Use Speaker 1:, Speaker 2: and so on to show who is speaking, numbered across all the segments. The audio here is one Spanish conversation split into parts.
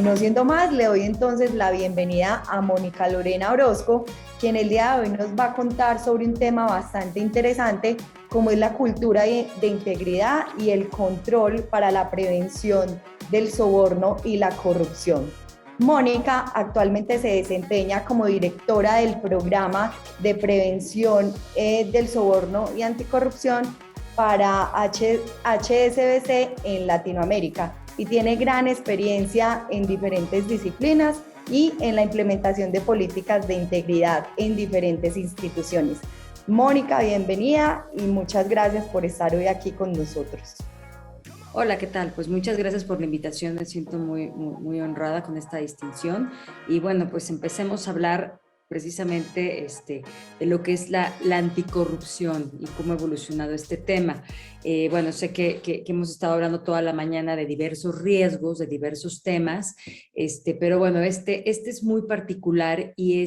Speaker 1: no siendo más, le doy entonces la bienvenida a Mónica Lorena Orozco, quien el día de hoy nos va a contar sobre un tema bastante interesante, como es la cultura de integridad y el control para la prevención del soborno y la corrupción. Mónica actualmente se desempeña como directora del programa de prevención del soborno y anticorrupción para HSBC en Latinoamérica y tiene gran experiencia en diferentes disciplinas y en la implementación de políticas de integridad en diferentes instituciones. Mónica, bienvenida y muchas gracias por estar hoy aquí con nosotros.
Speaker 2: Hola, ¿qué tal? Pues muchas gracias por la invitación, me siento muy honrada con esta distinción. Y bueno, pues empecemos a hablar precisamente de lo que es la anticorrupción y cómo ha evolucionado este tema. Bueno, sé que hemos estado hablando toda la mañana de diversos riesgos, de diversos temas, pero bueno, este es muy particular y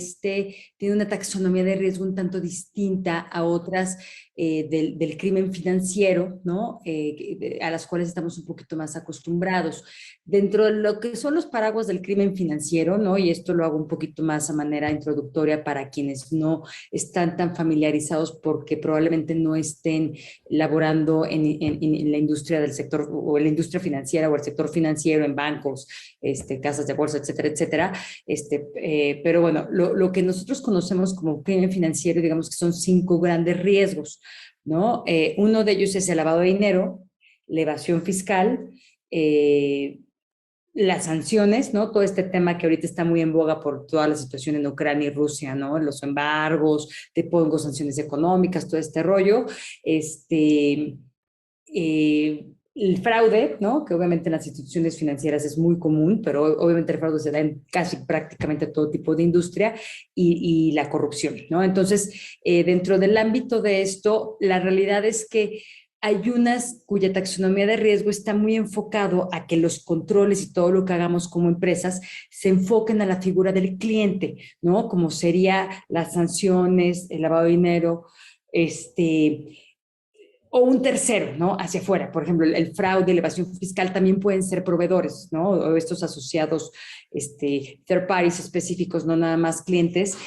Speaker 2: tiene una taxonomía de riesgo un tanto distinta a otras del crimen financiero, ¿no? A las cuales estamos un poquito más acostumbrados. Dentro de lo que son los paraguas del crimen financiero, ¿no? Y esto lo hago un poquito más a manera introductoria para quienes no están tan familiarizados porque probablemente no estén laborando en la industria del sector o en la industria financiera o el sector financiero en bancos, casas de bolsa, etcétera, etcétera. Pero bueno, lo que nosotros conocemos como crimen financiero, digamos que son 5 grandes riesgos, ¿no? Uno de ellos es el lavado de dinero, la evasión fiscal, las sanciones, ¿no? Todo este tema que ahorita está muy en boga por toda la situación en Ucrania y Rusia, ¿no? Los embargos, te pongo sanciones económicas, todo este rollo. El fraude, ¿no? Que obviamente en las instituciones financieras es muy común, pero obviamente el fraude se da en casi prácticamente todo tipo de industria y la corrupción, ¿no? Entonces, dentro del ámbito de esto, la realidad es que hay unas cuya taxonomía de riesgo está muy enfocado a que los controles y todo lo que hagamos como empresas se enfoquen a la figura del cliente, ¿no? Como sería las sanciones, el lavado de dinero, o un tercero, ¿no? Hacia afuera. Por ejemplo, el fraude, la evasión fiscal también pueden ser proveedores, ¿no? O estos asociados, third parties específicos, no nada más clientes,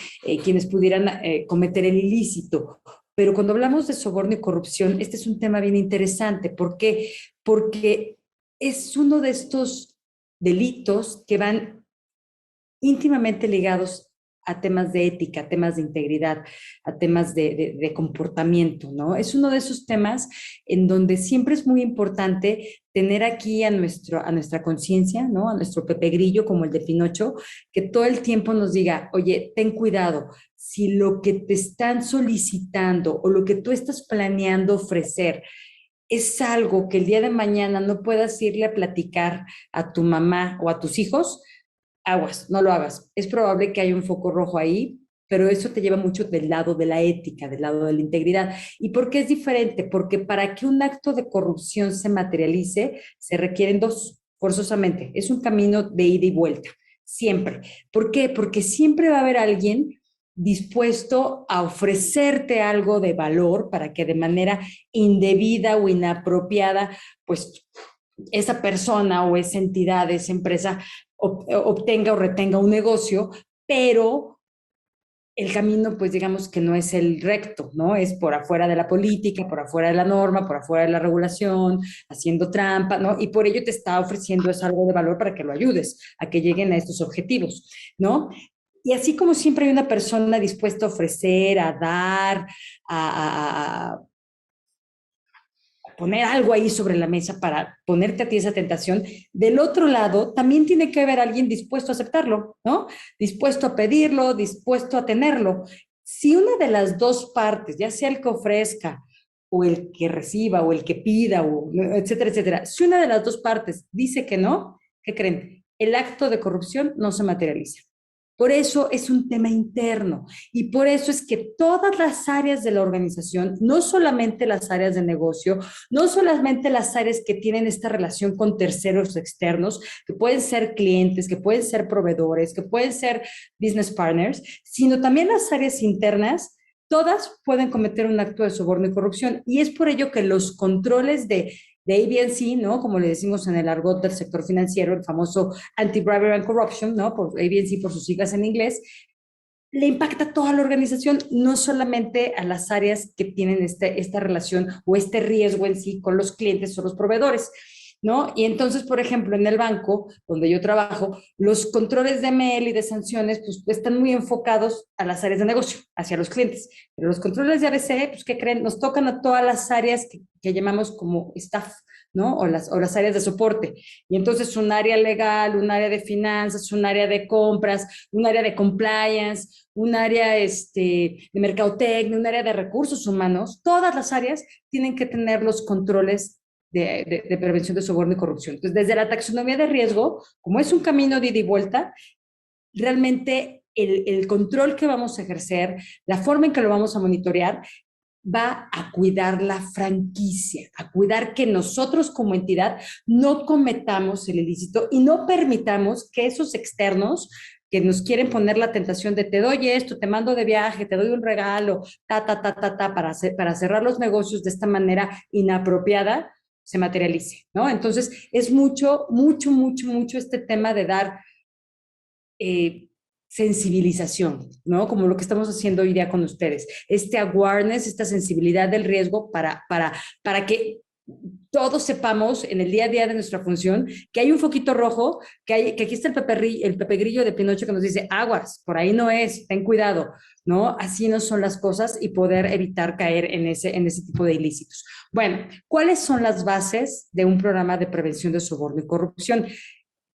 Speaker 2: quienes pudieran cometer el ilícito. Pero cuando hablamos de soborno y corrupción, este es un tema bien interesante. ¿Por qué? Porque es uno de estos delitos que van íntimamente ligados a temas de ética, a temas de integridad, a temas de comportamiento, ¿no? Es uno de esos temas en donde siempre es muy importante tener aquí a nuestra conciencia, ¿no? A nuestro Pepe Grillo, como el de Pinocho, que todo el tiempo nos diga, oye, ten cuidado, si lo que te están solicitando o lo que tú estás planeando ofrecer es algo que el día de mañana no puedas irle a platicar a tu mamá o a tus hijos, aguas, no lo hagas. Es probable que haya un foco rojo ahí, pero eso te lleva mucho del lado de la ética, del lado de la integridad. ¿Y por qué es diferente? Porque para que un acto de corrupción se materialice, se requieren dos, forzosamente. Es un camino de ida y vuelta, siempre. ¿Por qué? Porque siempre va a haber alguien dispuesto a ofrecerte algo de valor para que de manera indebida o inapropiada, pues esa persona o esa entidad, esa empresa obtenga o retenga un negocio, pero el camino, pues digamos que no es el recto, ¿no? Es por afuera de la política, por afuera de la norma, por afuera de la regulación, haciendo trampa, ¿no? Y por ello te está ofreciendo es algo de valor para que lo ayudes a que lleguen a estos objetivos, ¿no? Y así como siempre hay una persona dispuesta a ofrecer, a dar, a poner algo ahí sobre la mesa para ponerte a ti esa tentación, del otro lado también tiene que haber alguien dispuesto a aceptarlo, ¿no? Dispuesto a pedirlo, dispuesto a tenerlo. Si una de las dos partes, ya sea el que ofrezca o el que reciba o el que pida, o etcétera, etcétera, si una de las dos partes dice que no, ¿qué creen? El acto de corrupción no se materializa. Por eso es un tema interno y por eso es que todas las áreas de la organización, no solamente las áreas de negocio, no solamente las áreas que tienen esta relación con terceros externos, que pueden ser clientes, que pueden ser proveedores, que pueden ser business partners, sino también las áreas internas, todas pueden cometer un acto de soborno y corrupción. Y es por ello que los controles de de ABNC, ¿no? Como le decimos en el argot del sector financiero, el famoso Anti-Bribery and Corruption, ¿no? Por ABNC por sus siglas en inglés, le impacta a toda la organización, no solamente a las áreas que tienen esta relación o este riesgo en sí con los clientes o los proveedores, ¿no? Y entonces, por ejemplo, en el banco donde yo trabajo, los controles de ML y de sanciones, pues están muy enfocados a las áreas de negocio, hacia los clientes. Pero los controles de ABC, pues, ¿qué creen? Nos tocan a todas las áreas que llamamos como staff, ¿no? O las áreas de soporte. Y entonces un área legal, un área de finanzas, un área de compras, un área de compliance, un área de mercadotecnia, un área de recursos humanos, todas las áreas tienen que tener los controles de prevención de soborno y corrupción. Entonces, desde la taxonomía de riesgo, como es un camino de ida y vuelta, realmente el control que vamos a ejercer, la forma en que lo vamos a monitorear, va a cuidar la franquicia, a cuidar que nosotros como entidad no cometamos el ilícito y no permitamos que esos externos que nos quieren poner la tentación de te doy esto, te mando de viaje, te doy un regalo, para cerrar los negocios de esta manera inapropiada, se materialice, ¿no? Entonces, es mucho, mucho, mucho, mucho este tema de dar eh, sensibilización, ¿no? Como lo que estamos haciendo hoy día con ustedes. Este awareness, esta sensibilidad del riesgo para que todos sepamos en el día a día de nuestra función que hay un foquito rojo, que aquí está el Pepe Grillo de Pinocho que nos dice, aguas, por ahí no es, ten cuidado, ¿no? Así no son las cosas y poder evitar caer en ese tipo de ilícitos. Bueno, ¿cuáles son las bases de un programa de prevención de soborno y corrupción?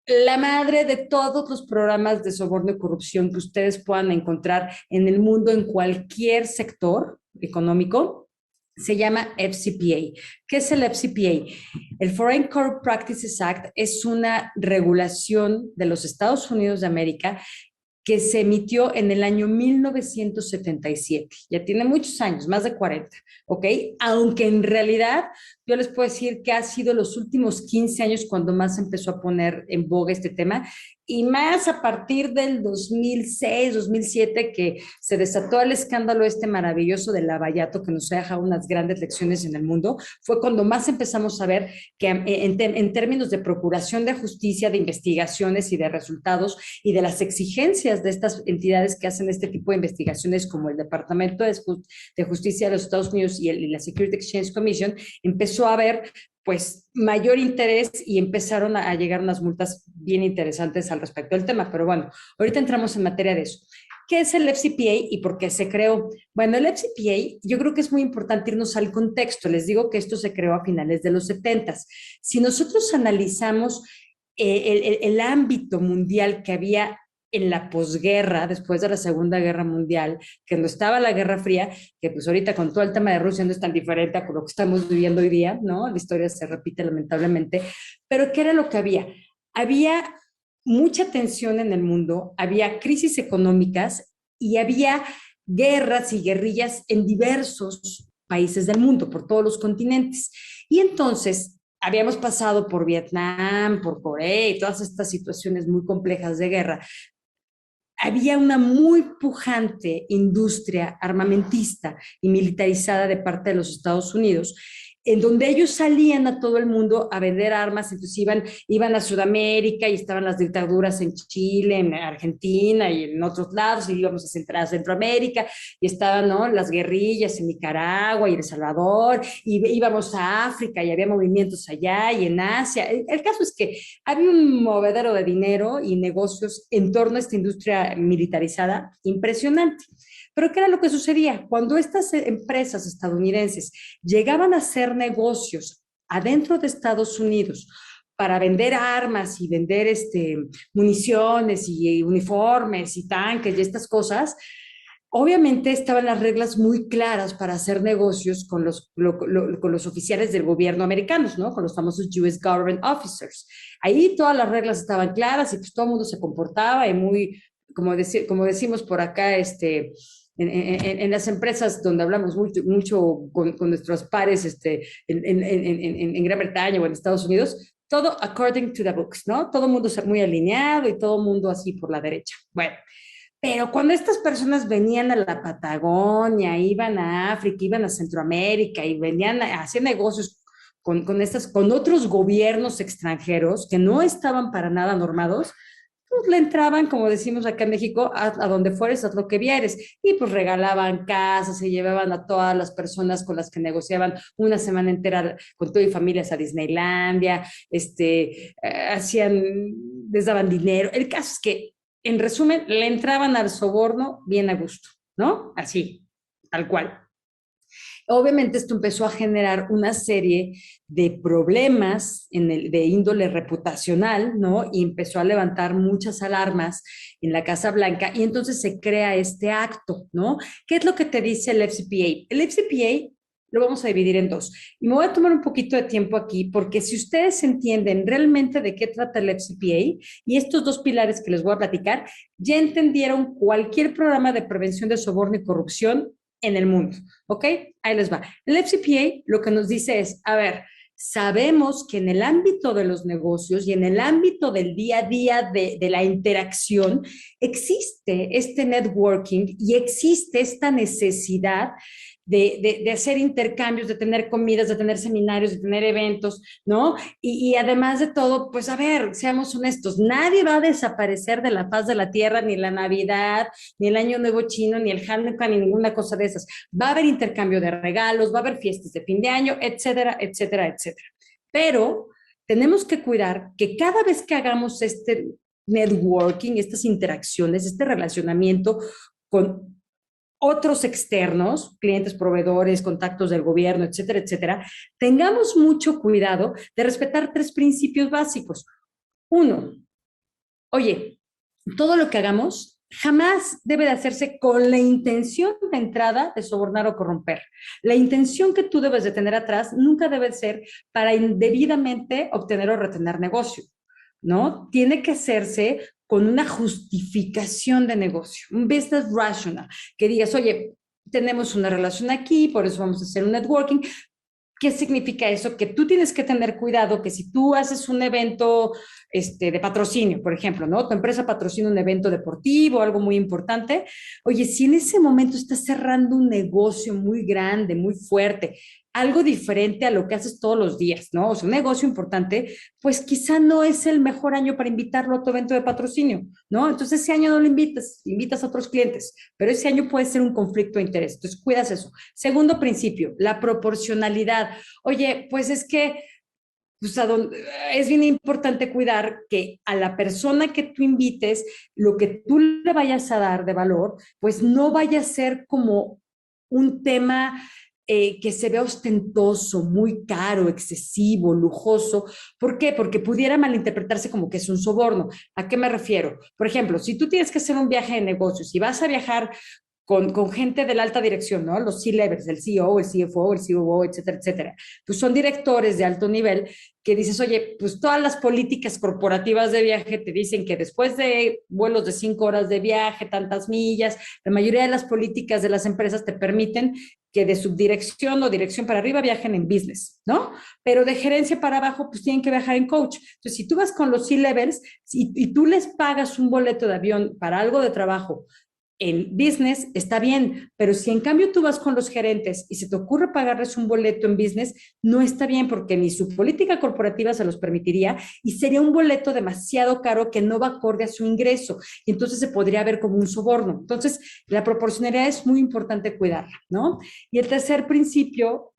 Speaker 2: La madre de todos los programas de soborno y corrupción que ustedes puedan encontrar en el mundo, en cualquier sector económico, se llama FCPA. ¿Qué es el FCPA? El Foreign Corrupt Practices Act es una regulación de los Estados Unidos de América que se emitió en el año 1977. Ya tiene muchos años, más de 40, ¿ok? Aunque en realidad yo les puedo decir que ha sido los últimos 15 años cuando más empezó a poner en boga este tema y más a partir del 2006, 2007 que se desató el escándalo maravilloso del Lavallato que nos ha dejado unas grandes lecciones en el mundo, fue cuando más empezamos a ver que en términos de procuración de justicia, de investigaciones y de resultados y de las exigencias de estas entidades que hacen este tipo de investigaciones como el Departamento de Justicia de los Estados Unidos y la Security Exchange Commission, empezó a haber pues mayor interés y empezaron a llegar unas multas bien interesantes al respecto del tema. Pero bueno, ahorita entramos en materia de eso. ¿Qué es el FCPA y por qué se creó? Bueno, el FCPA, yo creo que es muy importante irnos al contexto. Les digo que esto se creó a finales de los 70. Si nosotros analizamos el ámbito mundial que había en la posguerra, después de la Segunda Guerra Mundial, que no estaba la Guerra Fría, que pues ahorita con todo el tema de Rusia no es tan diferente a lo que estamos viviendo hoy día, ¿no? La historia se repite lamentablemente, pero ¿qué era lo que había? Había mucha tensión en el mundo, había crisis económicas y había guerras y guerrillas en diversos países del mundo, por todos los continentes. Y entonces habíamos pasado por Vietnam, por Corea y todas estas situaciones muy complejas de guerra. Había una muy pujante industria armamentista y militarizada de parte de los Estados Unidos, en donde ellos salían a todo el mundo a vender armas, entonces iban a Sudamérica y estaban las dictaduras en Chile, en Argentina y en otros lados, y íbamos a Centroamérica y estaban, ¿no?, las guerrillas en Nicaragua y en El Salvador, y íbamos a África y había movimientos allá y en Asia. El caso es que había un movedero de dinero y negocios en torno a esta industria militarizada impresionante. Pero ¿qué era lo que sucedía? Cuando estas empresas estadounidenses llegaban a hacer negocios adentro de Estados Unidos para vender armas y vender municiones y uniformes y tanques y estas cosas, obviamente estaban las reglas muy claras para hacer negocios con los oficiales del gobierno americanos, ¿no? Con los famosos US Government Officers. Ahí todas las reglas estaban claras y pues todo el mundo se comportaba y muy, como decimos por acá, en las empresas donde hablamos mucho, mucho con nuestros pares en Gran Bretaña o en Estados Unidos, todo according to the books, ¿no? Todo el mundo muy alineado y todo el mundo así por la derecha. Bueno, pero cuando estas personas venían a la Patagonia, iban a África, iban a Centroamérica y venían a hacer negocios con otros gobiernos extranjeros que no estaban para nada normados, pues le entraban, como decimos acá en México, a donde fueres, haz lo que vieres. Y pues regalaban casas, se llevaban a todas las personas con las que negociaban una semana entera con todo y familias a Disneylandia, hacían, les daban dinero. El caso es que, en resumen, le entraban al soborno bien a gusto, ¿no? Así, tal cual. Obviamente esto empezó a generar una serie de problemas de índole reputacional, ¿no? Y empezó a levantar muchas alarmas en la Casa Blanca y entonces se crea este acto, ¿no? ¿Qué es lo que te dice el FCPA? El FCPA lo vamos a dividir en dos. Y me voy a tomar un poquito de tiempo aquí porque si ustedes entienden realmente de qué trata el FCPA y estos dos pilares que les voy a platicar, ya entendieron cualquier programa de prevención de soborno y corrupción en el mundo, ¿ok? Ahí les va. El FCPA lo que nos dice es, a ver, sabemos que en el ámbito de los negocios y en el ámbito del día a día de la interacción existe este networking y existe esta necesidad de hacer intercambios, de tener comidas, de tener seminarios, de tener eventos, ¿no? Y además de todo, pues a ver, seamos honestos, nadie va a desaparecer de la faz de la tierra, ni la Navidad, ni el Año Nuevo Chino, ni el Hanukkah, ni ninguna cosa de esas. Va a haber intercambio de regalos, va a haber fiestas de fin de año, etcétera, etcétera, etcétera. Pero tenemos que cuidar que cada vez que hagamos este networking, estas interacciones, este relacionamiento con otros externos, clientes, proveedores, contactos del gobierno, etcétera, etcétera, tengamos mucho cuidado de respetar tres principios básicos. Uno, oye, todo lo que hagamos jamás debe de hacerse con la intención de entrada de sobornar o corromper. La intención que tú debes de tener atrás nunca debe ser para indebidamente obtener o retener negocio, ¿no? Tiene que hacerse con una justificación de negocio, un business rational, que digas, oye, tenemos una relación aquí, por eso vamos a hacer un networking. ¿Qué significa eso? Que tú tienes que tener cuidado que si tú haces un evento de patrocinio, por ejemplo, ¿no? Tu empresa patrocina un evento deportivo, algo muy importante. Oye, si en ese momento estás cerrando un negocio muy grande, muy fuerte, algo diferente a lo que haces todos los días, ¿no? O sea, un negocio importante, pues quizá no es el mejor año para invitarlo a tu evento de patrocinio, ¿no? Entonces ese año no lo invitas a otros clientes, pero ese año puede ser un conflicto de interés. Entonces cuidas eso. Segundo principio, la proporcionalidad. Oye, pues es que pues, es bien importante cuidar que a la persona que tú invites, lo que tú le vayas a dar de valor, pues no vaya a ser como un tema que se vea ostentoso, muy caro, excesivo, lujoso. ¿Por qué? Porque pudiera malinterpretarse como que es un soborno. ¿A qué me refiero? Por ejemplo, si tú tienes que hacer un viaje de negocios y vas a viajar con gente de la alta dirección, ¿no? Los C-levels, el CEO, el CFO, el COO, etcétera, etcétera. Pues son directores de alto nivel que dices, oye, pues todas las políticas corporativas de viaje te dicen que después de vuelos de 5 horas de viaje, tantas millas, la mayoría de las políticas de las empresas te permiten que de subdirección o dirección para arriba viajen en business, ¿no? Pero de gerencia para abajo, pues tienen que viajar en coach. Entonces, si tú vas con los C-levels y tú les pagas un boleto de avión para algo de trabajo, en business está bien, pero si en cambio tú vas con los gerentes y se te ocurre pagarles un boleto en business, no está bien porque ni su política corporativa se los permitiría y sería un boleto demasiado caro que no va acorde a su ingreso y entonces se podría ver como un soborno. Entonces, la proporcionalidad es muy importante cuidarla, ¿no? Y el tercer principio,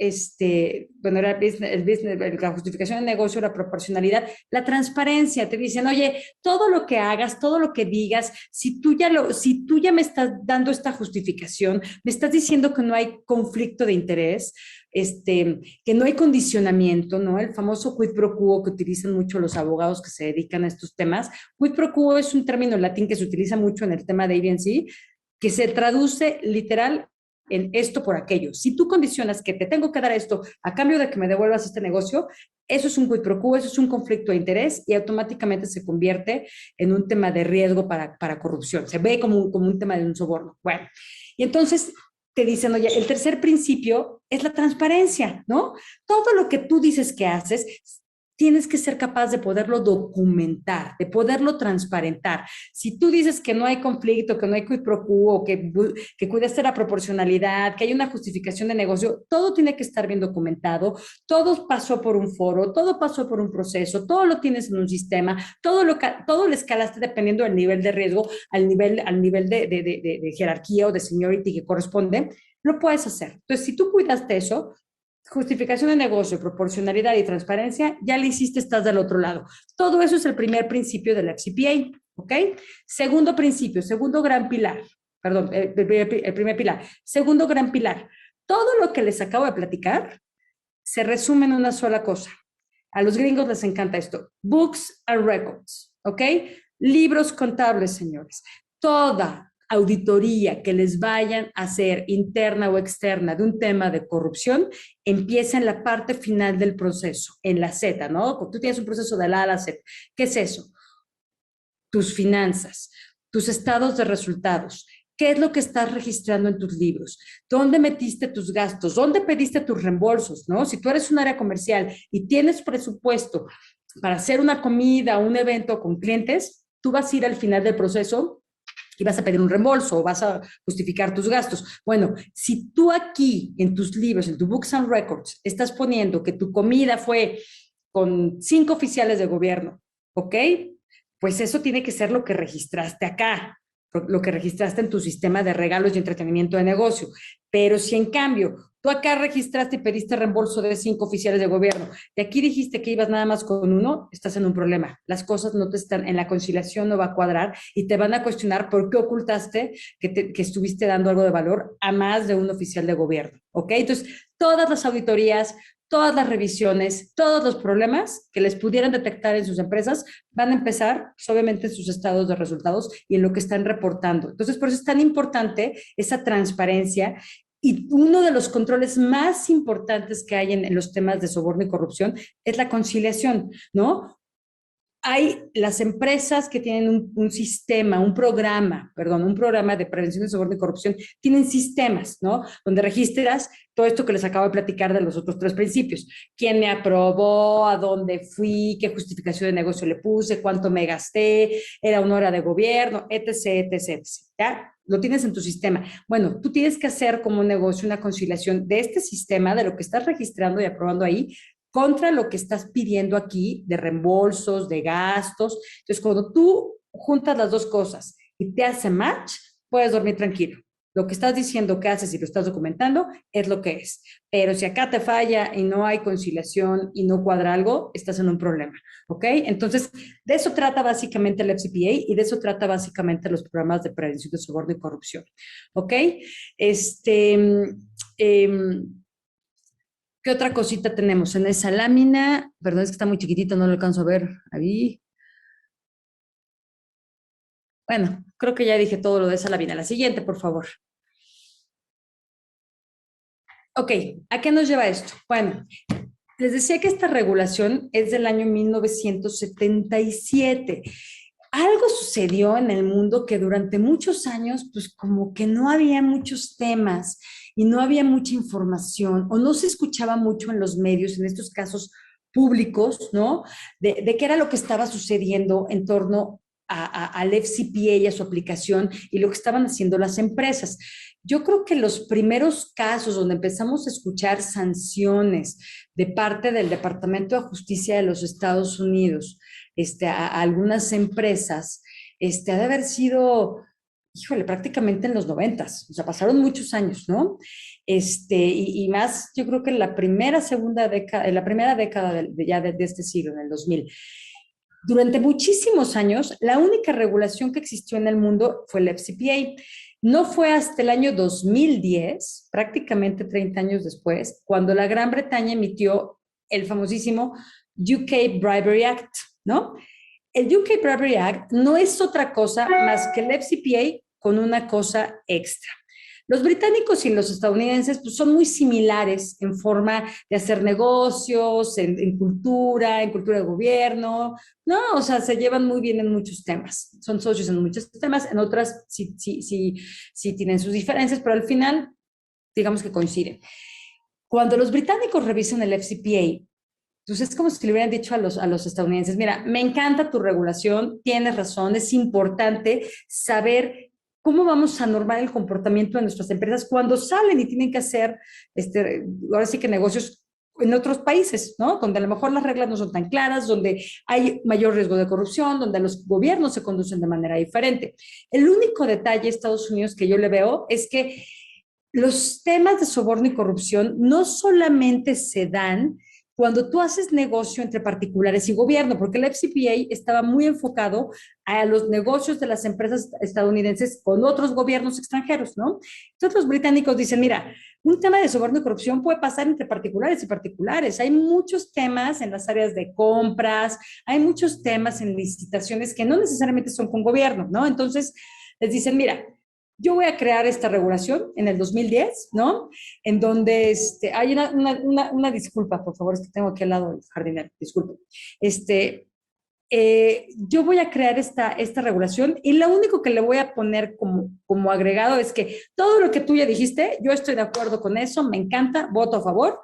Speaker 2: bueno, era el business, la justificación del negocio, la proporcionalidad, la transparencia. Te dicen, oye, todo lo que hagas, todo lo que digas, si tú ya me estás dando esta justificación, me estás diciendo que no hay conflicto de interés, que no hay condicionamiento, ¿no? El famoso quid pro quo que utilizan mucho los abogados que se dedican a estos temas. Quid pro quo es un término latín que se utiliza mucho en el tema de ABNC, que se traduce literal en esto por aquello. Si tú condicionas que te tengo que dar esto a cambio de que me devuelvas este negocio, eso es un quid pro quo, eso es un conflicto de interés y automáticamente se convierte en un tema de riesgo para corrupción. Se ve como un tema de un soborno. Bueno, y entonces te dicen, oye, el tercer principio es la transparencia, ¿no? Todo lo que tú dices que haces, tienes que ser capaz de poderlo documentar, de poderlo transparentar. Si tú dices que no hay conflicto, que no hay quid pro quo, que cuidaste la proporcionalidad, que hay una justificación de negocio, todo tiene que estar bien documentado, todo pasó por un foro, todo pasó por un proceso, todo lo tienes en un sistema, todo lo escalaste dependiendo del nivel de riesgo, al nivel de jerarquía o de seniority que corresponde, lo puedes hacer. Entonces, si tú cuidaste eso, justificación de negocio, proporcionalidad y transparencia, ya le hiciste, estás del otro lado. Todo eso es el primer principio del FCPA, ¿ok? Segundo principio, segundo gran pilar, perdón, el primer pilar. Segundo gran pilar, todo lo que les acabo de platicar se resume en una sola cosa. A los gringos les encanta esto. Books and records, ¿ok? Libros contables, señores. Toda auditoría que les vayan a hacer interna o externa de un tema de corrupción empieza en la parte final del proceso, en la Z, ¿no? Tú tienes un proceso de la A a la Z. ¿Qué es eso? Tus finanzas, tus estados de resultados. ¿Qué es lo que estás registrando en tus libros? ¿Dónde metiste tus gastos? ¿Dónde pediste tus reembolsos? ¿No? Si tú eres un área comercial y tienes presupuesto para hacer una comida, un evento con clientes, tú vas a ir al final del proceso y vas a pedir un reembolso o vas a justificar tus gastos. Bueno, si tú aquí en tus libros, en tu Books and Records, estás poniendo que tu comida fue con 5 oficiales de gobierno, ¿ok? Pues eso tiene que ser lo que registraste acá, lo que registraste en tu sistema de regalos y entretenimiento de negocio. Pero si en cambio tú acá registraste y pediste reembolso de 5 oficiales de gobierno y aquí dijiste que ibas nada más con uno, estás en un problema. Las cosas no te están, en la conciliación no va a cuadrar y te van a cuestionar por qué ocultaste que estuviste dando algo de valor a más de un oficial de gobierno, ¿ok? Entonces, todas las auditorías, todas las revisiones, todos los problemas que les pudieran detectar en sus empresas van a empezar, pues, obviamente, en sus estados de resultados y en lo que están reportando. Entonces, por eso es tan importante esa transparencia y uno de los controles más importantes que hay en los temas de soborno y corrupción es la conciliación, ¿no? Hay las empresas que tienen un sistema, un programa de prevención de soborno y corrupción, tienen sistemas, ¿no? Donde registras todo esto que les acabo de platicar de los otros 3 principios. ¿Quién me aprobó? ¿A dónde fui? ¿Qué justificación de negocio le puse? ¿Cuánto me gasté? ¿Era una hora de gobierno? Etc, etc, etc. ¿Ya? Lo tienes en tu sistema. Bueno, tú tienes que hacer como un negocio una conciliación de este sistema, de lo que estás registrando y aprobando ahí, contra lo que estás pidiendo aquí de reembolsos, de gastos. Entonces, cuando tú juntas las dos cosas y te hace match, puedes dormir tranquilo. Lo que estás diciendo que haces y lo estás documentando es lo que es. Pero si acá te falla y no hay conciliación y no cuadra algo, estás en un problema, ¿ok? Entonces, de eso trata básicamente el FCPA y de eso trata básicamente los programas de prevención de soborno y corrupción, ¿ok? Eh, ¿Qué otra cosita tenemos en esa lámina? Perdón, es que está muy chiquitito, no lo alcanzo a ver ahí. Bueno, creo que ya dije todo lo de esa lámina. La siguiente, por favor. Ok, ¿a qué nos lleva esto? Bueno, les decía que esta regulación es del año 1977. Algo sucedió en el mundo que durante muchos años, pues como que no había muchos temas y no había mucha información o no se escuchaba mucho en los medios, en estos casos públicos, ¿no? De qué era lo que estaba sucediendo en torno al FCPA y a su aplicación y lo que estaban haciendo las empresas. Yo creo que los primeros casos donde empezamos a escuchar sanciones de parte del Departamento de Justicia de los Estados Unidos a algunas empresas, ha de haber sido, híjole, prácticamente en los 90s, o sea, pasaron muchos años, ¿no? Y más, yo creo que en la primera, segunda década, en la primera década de este siglo, en el 2000. Durante muchísimos años, la única regulación que existió en el mundo fue el FCPA. No fue hasta el año 2010, prácticamente 30 años después, cuando la Gran Bretaña emitió el famosísimo UK Bribery Act, ¿no? El UK Bribery Act no es otra cosa más que el FCPA con una cosa extra. Los británicos y los estadounidenses pues, son muy similares en forma de hacer negocios, en cultura de gobierno, ¿no? O sea, se llevan muy bien en muchos temas. Son socios en muchos temas, en otras sí tienen sus diferencias, pero al final, digamos que coinciden. Cuando los británicos revisan el FCPA, Entonces es como si le hubieran dicho a los estadounidenses, mira, me encanta tu regulación, tienes razón, es importante saber cómo vamos a normar el comportamiento de nuestras empresas cuando salen y tienen que hacer, ahora sí que negocios en otros países, ¿no? Donde a lo mejor las reglas no son tan claras, donde hay mayor riesgo de corrupción, donde los gobiernos se conducen de manera diferente. El único detalle de Estados Unidos que yo le veo es que los temas de soborno y corrupción no solamente se dan cuando tú haces negocio entre particulares y gobierno, porque el FCPA estaba muy enfocado a los negocios de las empresas estadounidenses con otros gobiernos extranjeros, ¿no? Entonces los británicos dicen, mira, un tema de soborno y corrupción puede pasar entre particulares y particulares. Hay muchos temas en las áreas de compras, hay muchos temas en licitaciones que no necesariamente son con gobierno, ¿no? Entonces les dicen, mira, yo voy a crear esta regulación en el 2010, ¿no? En donde hay una disculpa, por favor, es que tengo aquí al lado el jardinero, disculpe. Yo voy a crear esta regulación y lo único que le voy a poner como agregado es que todo lo que tú ya dijiste, yo estoy de acuerdo con eso, me encanta, voto a favor,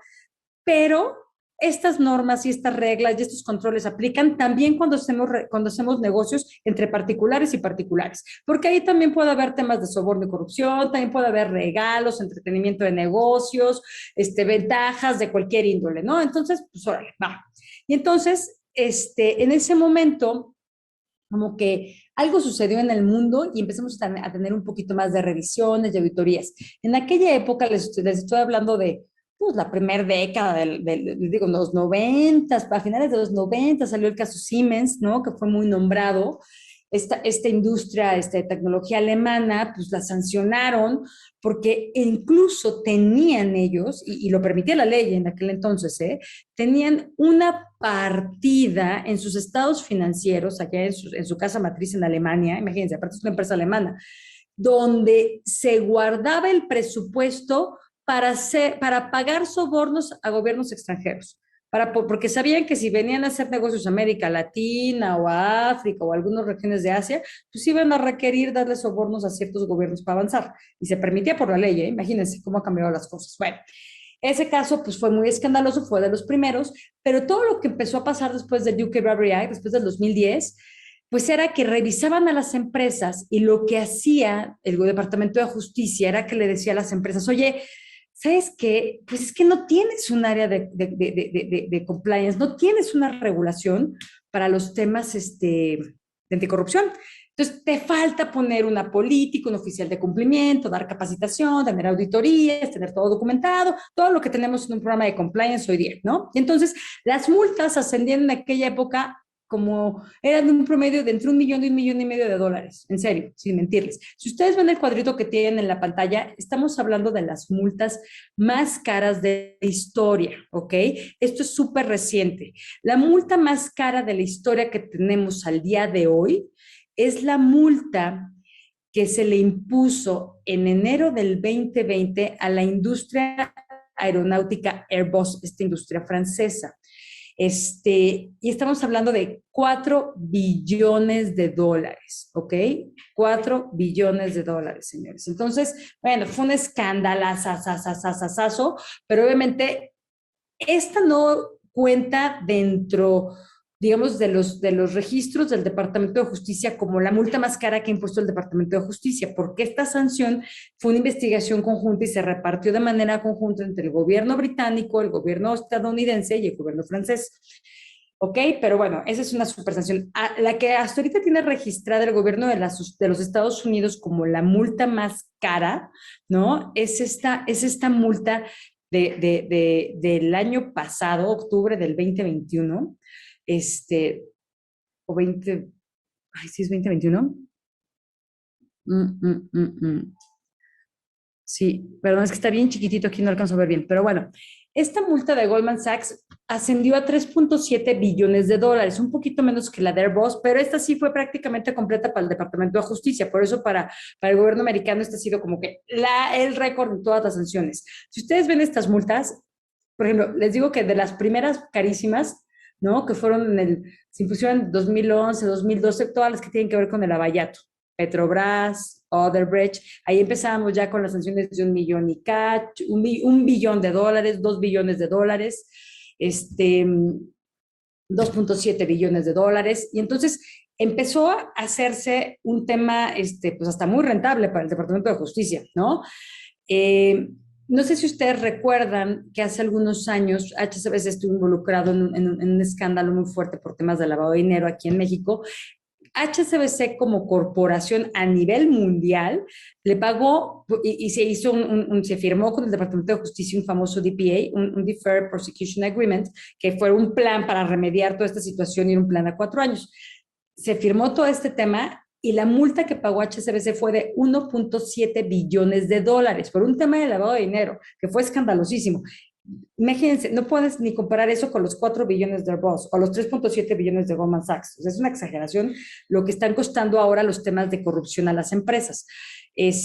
Speaker 2: pero estas normas y estas reglas y estos controles aplican también cuando hacemos negocios entre particulares y particulares, porque ahí también puede haber temas de soborno y corrupción, también puede haber regalos, entretenimiento de negocios, ventajas de cualquier índole, ¿no? Entonces, pues órale, va. Y entonces, en ese momento, como que algo sucedió en el mundo y empezamos a tener un poquito más de revisiones y auditorías. En aquella época, les estoy hablando de pues, la primera década, digo, los noventas, a finales de los 90 salió el caso Siemens, ¿no? Que fue muy nombrado. Esta industria, esta tecnología alemana, pues la sancionaron porque incluso tenían ellos, y lo permitía la ley en aquel entonces, tenían una partida en sus estados financieros, allá en su casa matriz en Alemania, imagínense, aparte es una empresa alemana, donde se guardaba el presupuesto para pagar sobornos a gobiernos extranjeros. Porque sabían que si venían a hacer negocios a América Latina o a África o a algunas regiones de Asia, pues iban a requerir darle sobornos a ciertos gobiernos para avanzar. Y se permitía por la ley, ¿eh? Imagínense cómo han cambiado las cosas. Bueno, ese caso pues fue muy escandaloso, fue de los primeros, pero todo lo que empezó a pasar después del UK Robbery Act, después del 2010, pues era que revisaban a las empresas y lo que hacía el Departamento de Justicia era que le decía a las empresas, oye, ¿sabes qué? Pues es que no tienes un área de compliance, no tienes una regulación para los temas de anticorrupción. Entonces, te falta poner una política, un oficial de cumplimiento, dar capacitación, tener auditorías, tener todo documentado, todo lo que tenemos en un programa de compliance hoy día, ¿no? Y entonces, las multas ascendían en aquella época como eran de un promedio de entre 1 millón y 1,5 millones de dólares, en serio, sin mentirles. Si ustedes ven el cuadrito que tienen en la pantalla, estamos hablando de las multas más caras de la historia, ¿ok? Esto es súper reciente. La multa más cara de la historia que tenemos al día de hoy es la multa que se le impuso en enero del 2020 a la industria aeronáutica Airbus, esta industria francesa. Y estamos hablando de 4 billones de dólares, ¿ok? 4 billones de dólares, señores. Entonces, bueno, fue un escandalazo, pero obviamente esta no cuenta dentro, digamos, de los registros del Departamento de Justicia como la multa más cara que ha impuesto el Departamento de Justicia, porque esta sanción fue una investigación conjunta y se repartió de manera conjunta entre el gobierno británico, el gobierno estadounidense y el gobierno francés. ¿Ok? Pero bueno, esa es una super sanción. La que hasta ahorita tiene registrada el gobierno de los Estados Unidos como la multa más cara, ¿no? Es esta multa del año pasado, octubre del 2021, o 20, ay, sí es 2021. Mm, mm, mm, mm. Sí, perdón, es que está bien chiquitito aquí, no alcanzo a ver bien, pero bueno, esta multa de Goldman Sachs ascendió a 3,7 billones de dólares, un poquito menos que la de Airbus, pero esta sí fue prácticamente completa para el Departamento de Justicia, por eso para el gobierno americano este ha sido como que el récord de todas las sanciones. Si ustedes ven estas multas, por ejemplo, les digo que de las primeras carísimas, ¿no? Que fueron se impusieron en 2011, 2012, todas las que tienen que ver con el abayato. Petrobras, Odebrecht, ahí empezábamos ya con las sanciones de 1 millón un billón de dólares, 2 billones de dólares, 2.7 billones de dólares, y entonces empezó a hacerse un tema, pues hasta muy rentable para el Departamento de Justicia, ¿no? Eh, no sé si ustedes recuerdan que hace algunos años HSBC estuvo involucrado en un escándalo muy fuerte por temas de lavado de dinero aquí en México. HSBC como corporación a nivel mundial le pagó y se hizo se firmó con el Departamento de Justicia un famoso DPA, un Deferred Prosecution Agreement, que fue un plan para remediar toda esta situación y un plan a 4 años. Se firmó todo este tema y la multa que pagó HSBC fue de 1.7 billones de dólares por un tema de lavado de dinero, que fue escandalosísimo. Imagínense, no puedes ni comparar eso con los 4 billones de Airbus o los 3.7 billones de Goldman Sachs. O sea, es una exageración lo que están costando ahora los temas de corrupción a las empresas. Y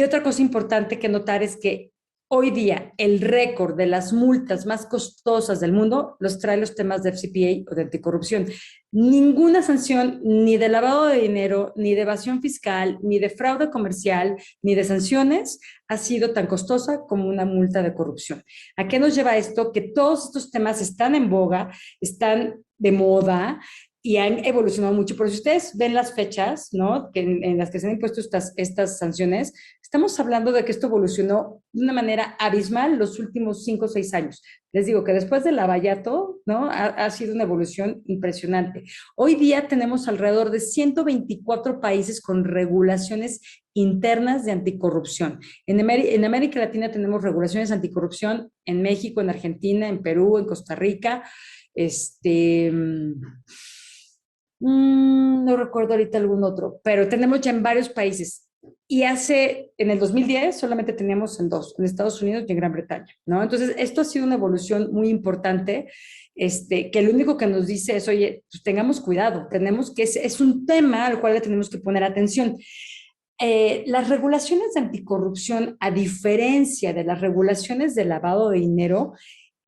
Speaker 2: otra cosa importante que notar es que hoy día el récord de las multas más costosas del mundo los trae los temas de FCPA o de anticorrupción. Ninguna sanción, ni de lavado de dinero, ni de evasión fiscal, ni de fraude comercial, ni de sanciones, ha sido tan costosa como una multa de corrupción. ¿A qué nos lleva esto? Que todos estos temas están en boga, están de moda y han evolucionado mucho. Pero si ustedes ven las fechas, ¿no? Que en las que se han impuesto estas sanciones, estamos hablando de que esto evolucionó de una manera abismal los últimos 5 o 6 años. Les digo que después del Lavallato, ¿no? Ha sido una evolución impresionante. Hoy día tenemos alrededor de 124 países con regulaciones internas de anticorrupción. En América Latina tenemos regulaciones anticorrupción en México, en Argentina, en Perú, en Costa Rica. No recuerdo ahorita algún otro, pero tenemos ya en varios países. Y en el 2010 solamente teníamos en 2, en Estados Unidos y en Gran Bretaña, ¿no? Entonces, esto ha sido una evolución muy importante, que lo único que nos dice es, oye, pues tengamos cuidado, es un tema al cual le tenemos que poner atención. Las regulaciones de anticorrupción, a diferencia de las regulaciones de lavado de dinero,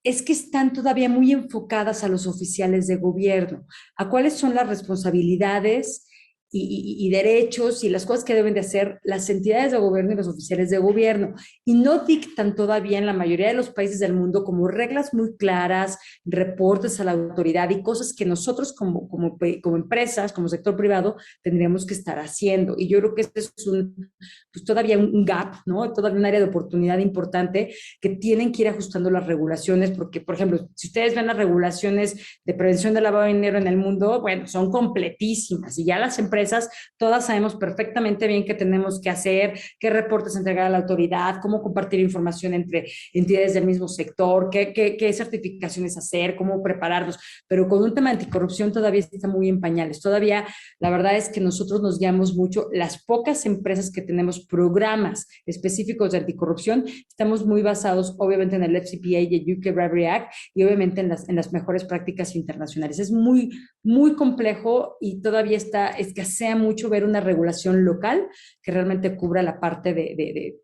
Speaker 2: es que están todavía muy enfocadas a los oficiales de gobierno, a cuáles son las responsabilidades y derechos y las cosas que deben de hacer las entidades de gobierno y los oficiales de gobierno. Y no dictan todavía en la mayoría de los países del mundo como reglas muy claras, reportes a la autoridad y cosas que nosotros como empresas, como sector privado, tendríamos que estar haciendo. Y yo creo que este es pues todavía un gap, ¿no? Todavía un área de oportunidad importante que tienen que ir ajustando las regulaciones, porque, por ejemplo, si ustedes ven las regulaciones de prevención del lavado de dinero en el mundo, bueno, son completísimas y ya las empresas todas sabemos perfectamente bien qué tenemos que hacer, qué reportes entregar a la autoridad, cómo compartir información entre entidades del mismo sector, qué certificaciones hacer, cómo prepararnos, pero con un tema de anticorrupción todavía está muy en pañales. Todavía la verdad es que nosotros nos guiamos mucho, las pocas empresas que tenemos programas específicos de anticorrupción, estamos muy basados obviamente en el FCPA y el UK Bribery Act y obviamente en las mejores prácticas internacionales. Es muy, muy complejo y todavía escasea mucho ver una regulación local que realmente cubra la parte de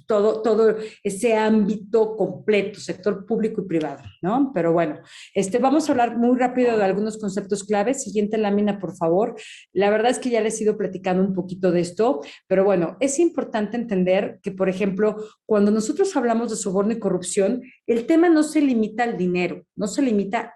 Speaker 2: todo ese ámbito completo, sector público y privado, ¿no? Pero bueno, vamos a hablar muy rápido de algunos conceptos claves. Siguiente lámina, por favor. La verdad es que ya les he ido platicando un poquito de esto, pero bueno, es importante entender que, por ejemplo, cuando nosotros hablamos de soborno y corrupción, el tema no se limita al dinero, no se limita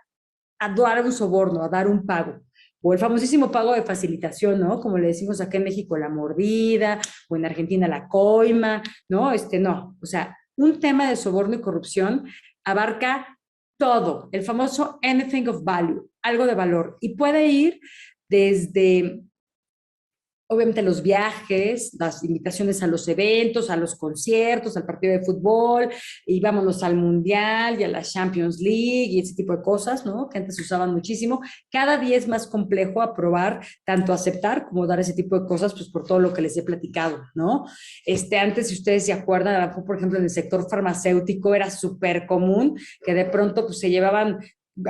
Speaker 2: a dar un soborno, a dar un pago o el famosísimo pago de facilitación, ¿no? Como le decimos acá en México, la mordida, o en Argentina la coima, ¿no? No, o sea, un tema de soborno y corrupción abarca todo, el famoso anything of value, algo de valor, y puede ir desde obviamente los viajes, las invitaciones a los eventos, a los conciertos, al partido de fútbol, y vámonos al Mundial y a la Champions League y ese tipo de cosas, ¿no? Que antes se usaban muchísimo. Cada día es más complejo aprobar, tanto aceptar como dar ese tipo de cosas, pues por todo lo que les he platicado, ¿no? Antes, si ustedes se acuerdan, por ejemplo, en el sector farmacéutico era súper común que de pronto pues se llevaban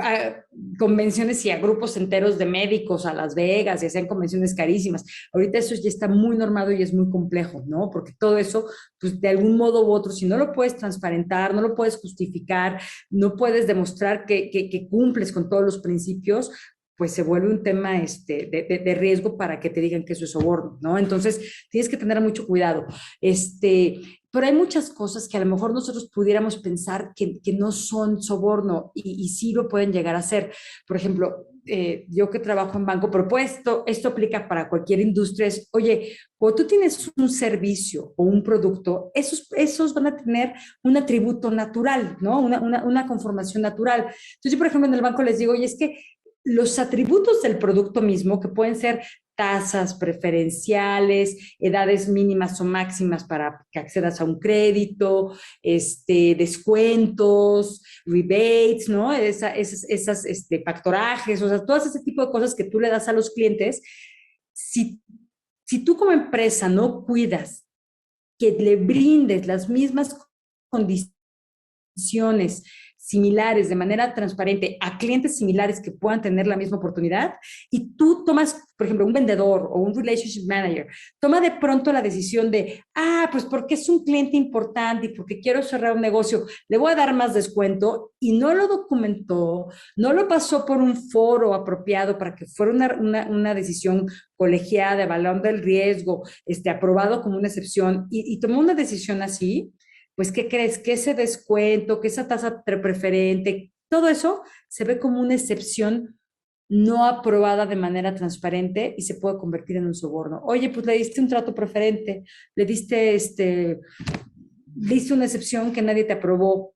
Speaker 2: a convenciones y a grupos enteros de médicos a Las Vegas y hacían convenciones carísimas. Ahorita eso ya está muy normado y es muy complejo, ¿no? Porque todo eso, pues de algún modo u otro, si no lo puedes transparentar, no lo puedes justificar, no puedes demostrar que cumples con todos los principios, pues se vuelve un tema de riesgo para que te digan que eso es soborno, ¿no? Entonces, tienes que tener mucho cuidado. pero hay muchas cosas que a lo mejor nosotros pudiéramos pensar que no son soborno y sí lo pueden llegar a ser. Por ejemplo, yo que trabajo en banco, pero pues esto aplica para cualquier industria, es, oye, cuando tú tienes un servicio o un producto, esos van a tener un atributo natural, ¿no? Una conformación natural. Entonces, yo, por ejemplo, en el banco les digo, oye, es que los atributos del producto mismo, que pueden ser tasas preferenciales, edades mínimas o máximas para que accedas a un crédito, descuentos, rebates, ¿no? Esas factorajes, o sea, todo ese tipo de cosas que tú le das a los clientes. Si, si tú como empresa no cuidas que le brindes las mismas condiciones similares de manera transparente a clientes similares que puedan tener la misma oportunidad y tú tomas, por ejemplo, un vendedor o un relationship manager, toma de pronto la decisión de, pues porque es un cliente importante y porque quiero cerrar un negocio, le voy a dar más descuento y no lo documentó, no lo pasó por un foro apropiado para que fuera una decisión colegiada, evaluando el riesgo, aprobado como una excepción y tomó una decisión así, pues, ¿qué crees? Que ese descuento, que esa tasa preferente, todo eso se ve como una excepción no aprobada de manera transparente y se puede convertir en un soborno. Oye, pues le diste un trato preferente, le diste una excepción que nadie te aprobó,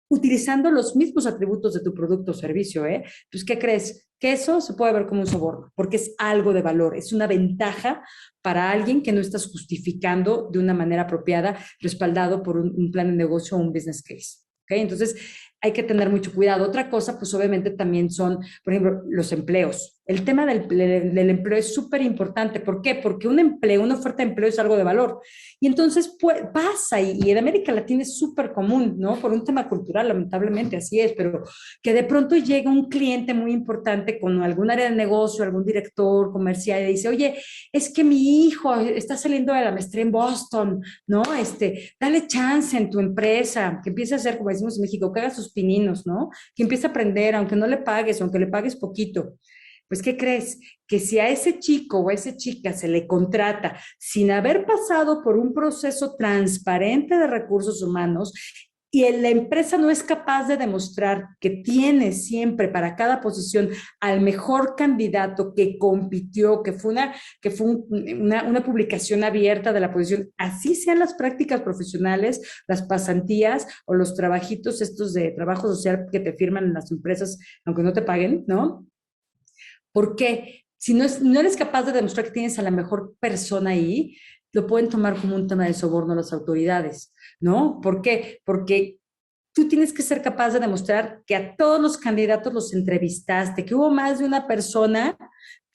Speaker 2: utilizando los mismos atributos de tu producto o servicio, ¿eh? Pues, ¿qué crees? Que eso se puede ver como un soborno, porque es algo de valor, es una ventaja para alguien que no estás justificando de una manera apropiada, respaldado por un plan de negocio o un business case. ¿Okay? Entonces, hay que tener mucho cuidado. Otra cosa, pues obviamente también son, por ejemplo, los empleos. El tema del empleo es súper importante. ¿Por qué? Porque un empleo, una oferta de empleo es algo de valor. Y entonces pues, pasa, y en América Latina es súper común, ¿no? Por un tema cultural, lamentablemente así es, pero que de pronto llega un cliente muy importante con algún área de negocio, algún director comercial y dice, oye, es que mi hijo está saliendo de la maestría en Boston, ¿no? Dale chance en tu empresa, que empiece a hacer, como decimos en México, que haga sus pininos, ¿no? Que empiece a aprender, aunque no le pagues, aunque le pagues poquito. Pues, ¿qué crees? Que si a ese chico o a esa chica se le contrata sin haber pasado por un proceso transparente de recursos humanos y la empresa no es capaz de demostrar que tiene siempre para cada posición al mejor candidato que compitió, que fue una publicación abierta de la posición, así sean las prácticas profesionales, las pasantías o los trabajitos estos de trabajo social que te firman en las empresas, aunque no te paguen, ¿no? Porque si no eres capaz de demostrar que tienes a la mejor persona ahí, lo pueden tomar como un tema de soborno a las autoridades, ¿no? ¿Por qué? Porque tú tienes que ser capaz de demostrar que a todos los candidatos los entrevistaste, que hubo más de una persona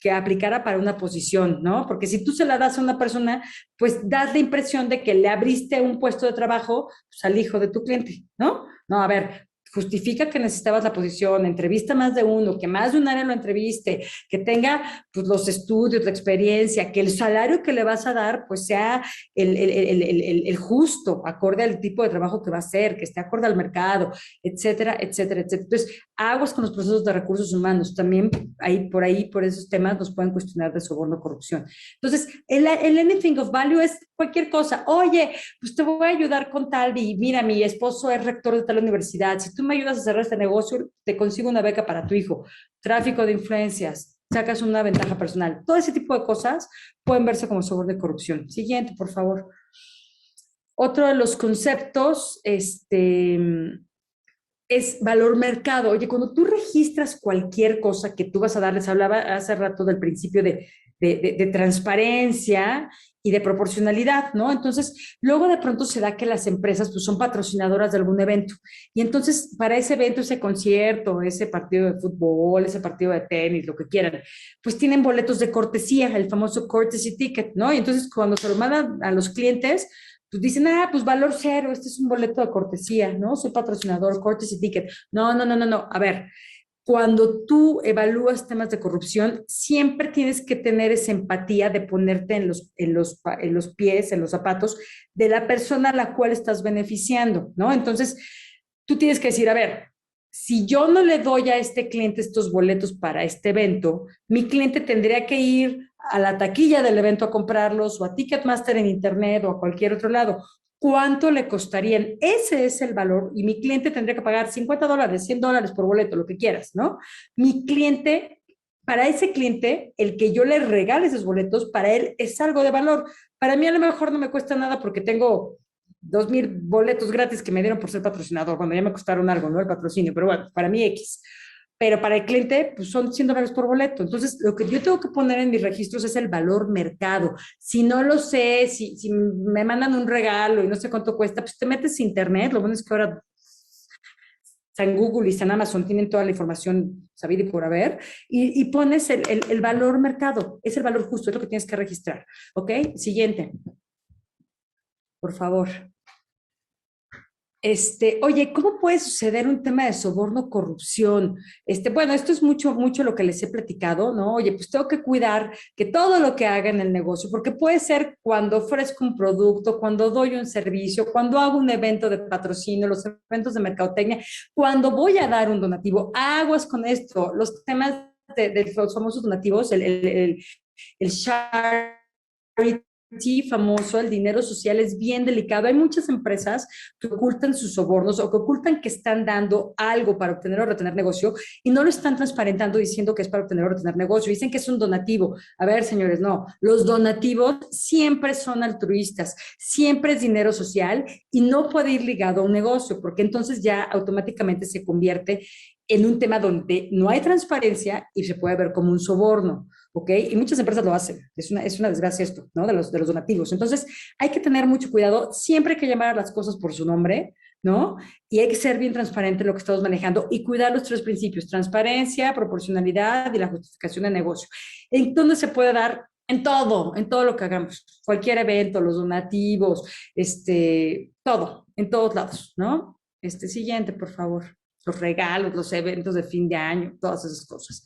Speaker 2: que aplicara para una posición, ¿no? Porque si tú se la das a una persona, pues das la impresión de que le abriste un puesto de trabajo, pues, al hijo de tu cliente, ¿no? No, a ver, justifica que necesitabas la posición, entrevista más de uno, que más de un área lo entreviste, que tenga pues, los estudios, la experiencia, que el salario que le vas a dar pues sea el justo, acorde al tipo de trabajo que va a hacer, que esté acorde al mercado, etcétera, etcétera, etcétera. Entonces, aguas con los procesos de recursos humanos. También ahí, por esos temas, nos pueden cuestionar de soborno, corrupción. Entonces, el anything of value es cualquier cosa. Oye, pues te voy a ayudar con tal y mira, mi esposo es rector de tal universidad. Si tú me ayudas a cerrar este negocio, te consigo una beca para tu hijo. Tráfico de influencias, sacas una ventaja personal. Todo ese tipo de cosas pueden verse como soborno de corrupción. Siguiente, por favor. Otro de los conceptos, es valor mercado. Oye, cuando tú registras cualquier cosa que tú vas a dar, les hablaba hace rato del principio de transparencia y de proporcionalidad, ¿no? Entonces, luego de pronto se da que las empresas pues, son patrocinadoras de algún evento. Y entonces, para ese evento, ese concierto, ese partido de fútbol, ese partido de tenis, lo que quieran, pues tienen boletos de cortesía, el famoso courtesy ticket, ¿no? Y entonces, cuando se lo mandan a los clientes, pues dicen, pues valor cero, este es un boleto de cortesía, ¿no? Soy patrocinador, courtesy ticket. No, no, no, no, no. A ver, cuando tú evalúas temas de corrupción, siempre tienes que tener esa empatía de ponerte en los pies, en los zapatos de la persona a la cual estás beneficiando, ¿no? Entonces, tú tienes que decir, a ver, si yo no le doy a este cliente estos boletos para este evento, mi cliente tendría que ir a la taquilla del evento a comprarlos o a Ticketmaster en internet o a cualquier otro lado. ¿cuánto le costarían? Ese es el valor y mi cliente tendría que pagar $50, $100 por boleto, lo que quieras, ¿no? Mi cliente, para ese cliente, el que yo le regale esos boletos, para él es algo de valor. Para mí a lo mejor no me cuesta nada porque tengo 2,000 boletos gratis que me dieron por ser patrocinador, cuando ya me costaron algo, ¿no? El patrocinio, pero bueno, para mí X. Pero para el cliente, pues son $100 por boleto. Entonces, lo que yo tengo que poner en mis registros es el valor mercado. Si no lo sé, si me mandan un regalo y no sé cuánto cuesta, pues te metes a internet. Lo bueno es que ahora San Google y San Amazon tienen toda la información sabida y por haber, y pones el valor mercado. Es el valor justo, es lo que tienes que registrar. ¿Ok? Siguiente, por favor. Oye, ¿cómo puede suceder un tema de soborno, corrupción? Bueno, esto es mucho, mucho lo que les he platicado, ¿no? Oye, pues tengo que cuidar que todo lo que haga en el negocio, porque puede ser cuando ofrezco un producto, cuando doy un servicio, cuando hago un evento de patrocinio, los eventos de mercadotecnia, cuando voy a dar un donativo, aguas con esto, los temas de los famosos donativos, el charity famoso, el dinero social es bien delicado. Hay muchas empresas que ocultan sus sobornos o que ocultan que están dando algo para obtener o retener negocio y no lo están transparentando diciendo que es para obtener o retener negocio. Dicen que es un donativo. A ver, señores, no. Los donativos siempre son altruistas, siempre es dinero social y no puede ir ligado a un negocio porque entonces ya automáticamente se convierte en un tema donde no hay transparencia y se puede ver como un soborno. ¿Ok? Y muchas empresas lo hacen. Es una desgracia esto, ¿no? De los donativos. Entonces, hay que tener mucho cuidado. Siempre hay que llamar a las cosas por su nombre, ¿no? Y hay que ser bien transparente en lo que estamos manejando y cuidar los 3 principios: transparencia, proporcionalidad y la justificación de negocio. ¿En dónde se puede dar? En todo lo que hagamos. Cualquier evento, los donativos, todo, en todos lados, ¿no? Siguiente, por favor. Los regalos, los eventos de fin de año, todas esas cosas.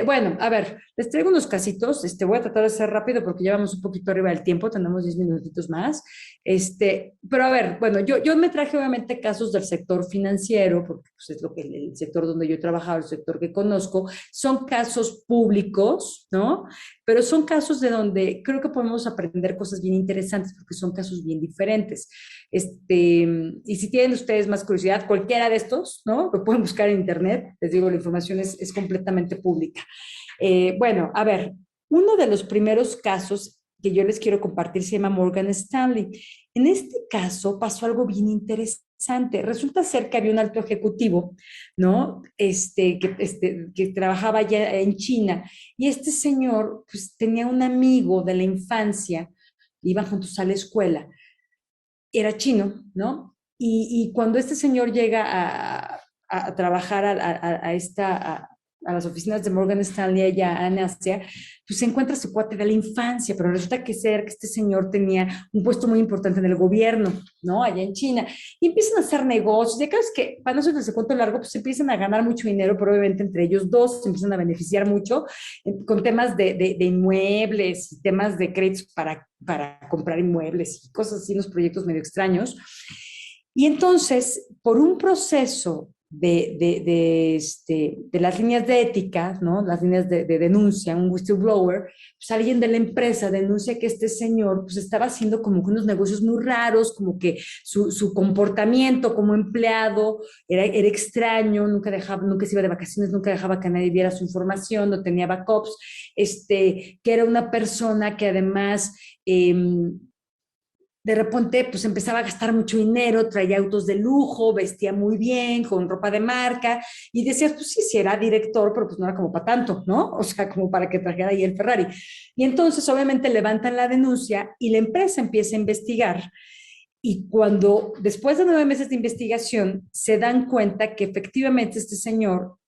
Speaker 2: Bueno, a ver, les traigo unos casitos. Voy a tratar de ser rápido porque ya vamos un poquito arriba del tiempo, tenemos 10 minutitos más. Pero a ver, bueno, yo me traje obviamente casos del sector financiero, porque pues, es lo que el sector donde yo he trabajado, el sector que conozco, son casos públicos, ¿no? Pero son casos de donde creo que podemos aprender cosas bien interesantes porque son casos bien diferentes. Y si tienen ustedes más curiosidad, cualquiera de estos, ¿no? Lo pueden buscar en internet. Les digo, la información es completamente pública. Bueno, a ver, uno de los primeros casos que yo les quiero compartir se llama Morgan Stanley. En este caso pasó algo bien interesante. Resulta ser que había un alto ejecutivo, ¿no? Que trabajaba ya en China y este señor pues tenía un amigo de la infancia, iban juntos a la escuela, era chino, ¿no? Y cuando este señor llega a trabajar a las oficinas de Morgan Stanley allá en Asia, pues se encuentra a su cuate de la infancia, pero resulta que este señor tenía un puesto muy importante en el gobierno, ¿no? Allá en China. Y empiezan a hacer negocios. Ya sabes que, para no hacerles el cuento largo, pues empiezan a ganar mucho dinero, pero obviamente entre ellos dos se empiezan a beneficiar mucho con temas de inmuebles y temas de créditos para comprar inmuebles y cosas así, unos proyectos medio extraños. Y entonces, por un proceso de las líneas de ética, ¿no? Las líneas de denuncia, un whistleblower, pues alguien de la empresa denuncia que este señor pues estaba haciendo como que unos negocios muy raros, como que su comportamiento como empleado era extraño, nunca se iba de vacaciones, nunca dejaba que nadie viera su información, no tenía backups, que era una persona que además de repente pues empezaba a gastar mucho dinero, traía autos de lujo, vestía muy bien, con ropa de marca, y decías, pues sí, sí era director, pero pues no era como para tanto, ¿no? O sea, como para que trajera ahí el Ferrari. Y entonces obviamente levantan la denuncia y la empresa empieza a investigar. Y cuando, después de 9 meses de investigación, se dan cuenta que efectivamente este señor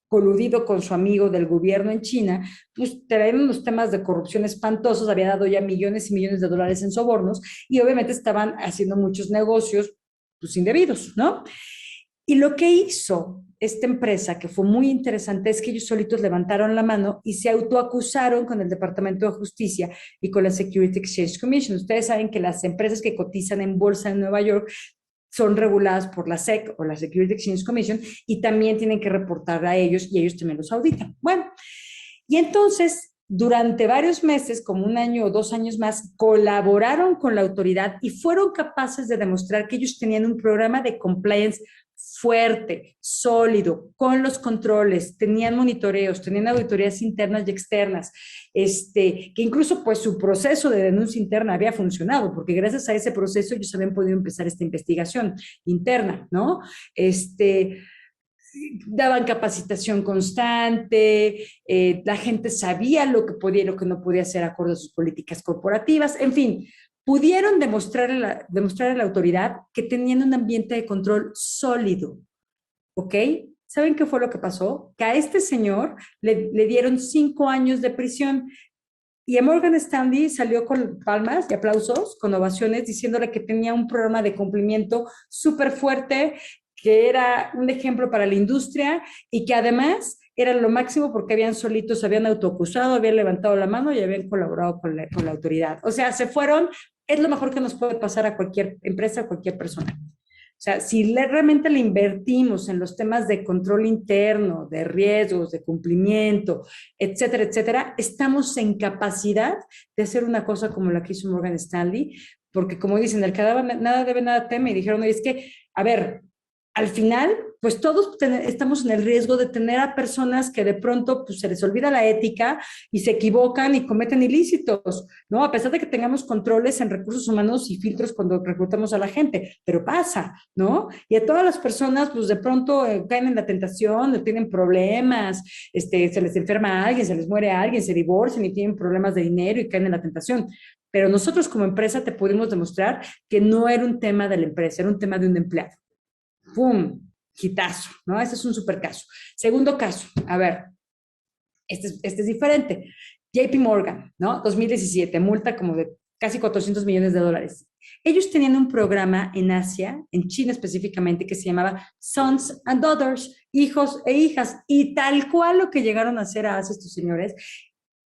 Speaker 2: coludido con su amigo del gobierno en China, pues traían unos temas de corrupción espantosos, había dado ya millones y millones de dólares en sobornos y obviamente estaban haciendo muchos negocios pues indebidos, ¿no? Y lo que hizo esta empresa, que fue muy interesante, es que ellos solitos levantaron la mano y se autoacusaron con el Departamento de Justicia y con la Security Exchange Commission. Ustedes saben que las empresas que cotizan en bolsa en Nueva York son reguladas por la SEC o la Security Exchange Commission y también tienen que reportar a ellos y ellos también los auditan. Bueno, y entonces durante varios meses, como 1 año o 2 años más, colaboraron con la autoridad y fueron capaces de demostrar que ellos tenían un programa de compliance fuerte, sólido, con los controles, tenían monitoreos, tenían auditorías internas y externas, que incluso pues su proceso de denuncia interna había funcionado, porque gracias a ese proceso ellos habían podido empezar esta investigación interna, ¿no? Daban capacitación constante, la gente sabía lo que podía y lo que no podía hacer acorde a sus políticas corporativas, en fin, pudieron demostrar a la autoridad que tenían un ambiente de control sólido, ¿ok? ¿Saben qué fue lo que pasó? Que a este señor le dieron 5 años de prisión y a Morgan Stanley salió con palmas y aplausos, con ovaciones, diciéndole que tenía un programa de cumplimiento súper fuerte, que era un ejemplo para la industria y que además era lo máximo porque habían solitos, habían autoacusado, habían levantado la mano y habían colaborado con la autoridad. O sea, se fueron, es lo mejor que nos puede pasar a cualquier empresa, a cualquier persona. O sea, si realmente le invertimos en los temas de control interno, de riesgos, de cumplimiento, etcétera, etcétera, estamos en capacidad de hacer una cosa como la que hizo Morgan Stanley, porque como dicen, el que nada debe, nada teme, y dijeron, es que, a ver, al final, pues todos estamos en el riesgo de tener a personas que de pronto pues, se les olvida la ética y se equivocan y cometen ilícitos, ¿no? A pesar de que tengamos controles en recursos humanos y filtros cuando reclutamos a la gente, pero pasa, ¿no? Y a todas las personas, pues de pronto caen en la tentación, tienen problemas, se les enferma a alguien, se les muere a alguien, se divorcian y tienen problemas de dinero y caen en la tentación. Pero nosotros como empresa te pudimos demostrar que no era un tema de la empresa, era un tema de un empleado. ¡Pum! Hitazo, ¿no? Ese es un super caso. Segundo caso, a ver, este es diferente. JP Morgan, ¿no? 2017, multa como de casi $400 millones. Ellos tenían un programa en Asia, en China específicamente, que se llamaba Sons and Daughters, hijos e hijas, y tal cual lo que llegaron a hacer a Asia estos señores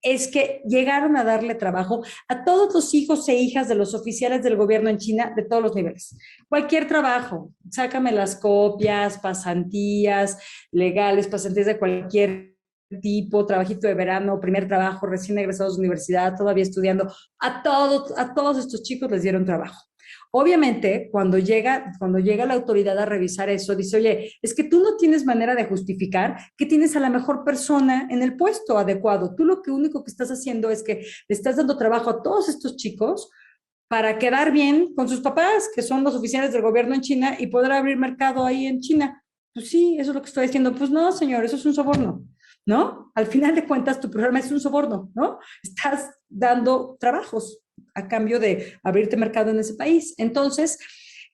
Speaker 2: es que llegaron a darle trabajo a todos los hijos e hijas de los oficiales del gobierno en China de todos los niveles. Cualquier trabajo, sácame las copias, pasantías legales, pasantías de cualquier tipo, trabajito de verano, primer trabajo, recién egresados de universidad, todavía estudiando, a todos estos chicos les dieron trabajo. Obviamente, cuando llega la autoridad a revisar eso, dice, oye, es que tú no tienes manera de justificar que tienes a la mejor persona en el puesto adecuado. Tú lo único que estás haciendo es que le estás dando trabajo a todos estos chicos para quedar bien con sus papás, que son los oficiales del gobierno en China, y poder abrir mercado ahí en China. Pues sí, eso es lo que estoy diciendo. Pues no, señor, eso es un soborno, ¿no? Al final de cuentas, tu programa es un soborno, ¿no? Estás dando trabajos a cambio de abrirte mercado en ese país. Entonces,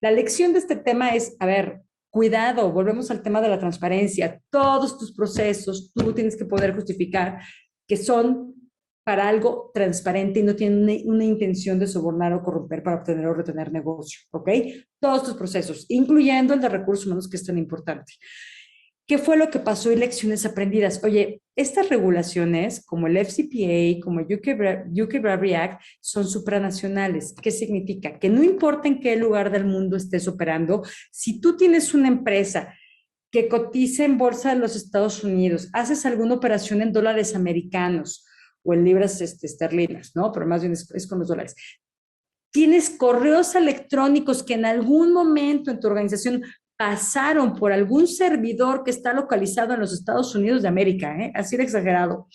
Speaker 2: la lección de este tema es, a ver, cuidado, volvemos al tema de la transparencia. Todos tus procesos, tú tienes que poder justificar que son para algo transparente y no tienen una intención de sobornar o corromper para obtener o retener negocio, ¿ok? Todos tus procesos, incluyendo el de recursos humanos, que es tan importante. ¿Qué fue lo que pasó y lecciones aprendidas? Oye, estas regulaciones, como el FCPA, como el UK Bribery Act, son supranacionales. ¿Qué significa? Que no importa en qué lugar del mundo estés operando, si tú tienes una empresa que cotiza en bolsa de los Estados Unidos, haces alguna operación en dólares americanos o en libras esterlinas, ¿no? Pero más bien es con los dólares. Tienes correos electrónicos que en algún momento en tu organización pasaron por algún servidor que está localizado en los Estados Unidos de América, ¿eh? Así de exagerado.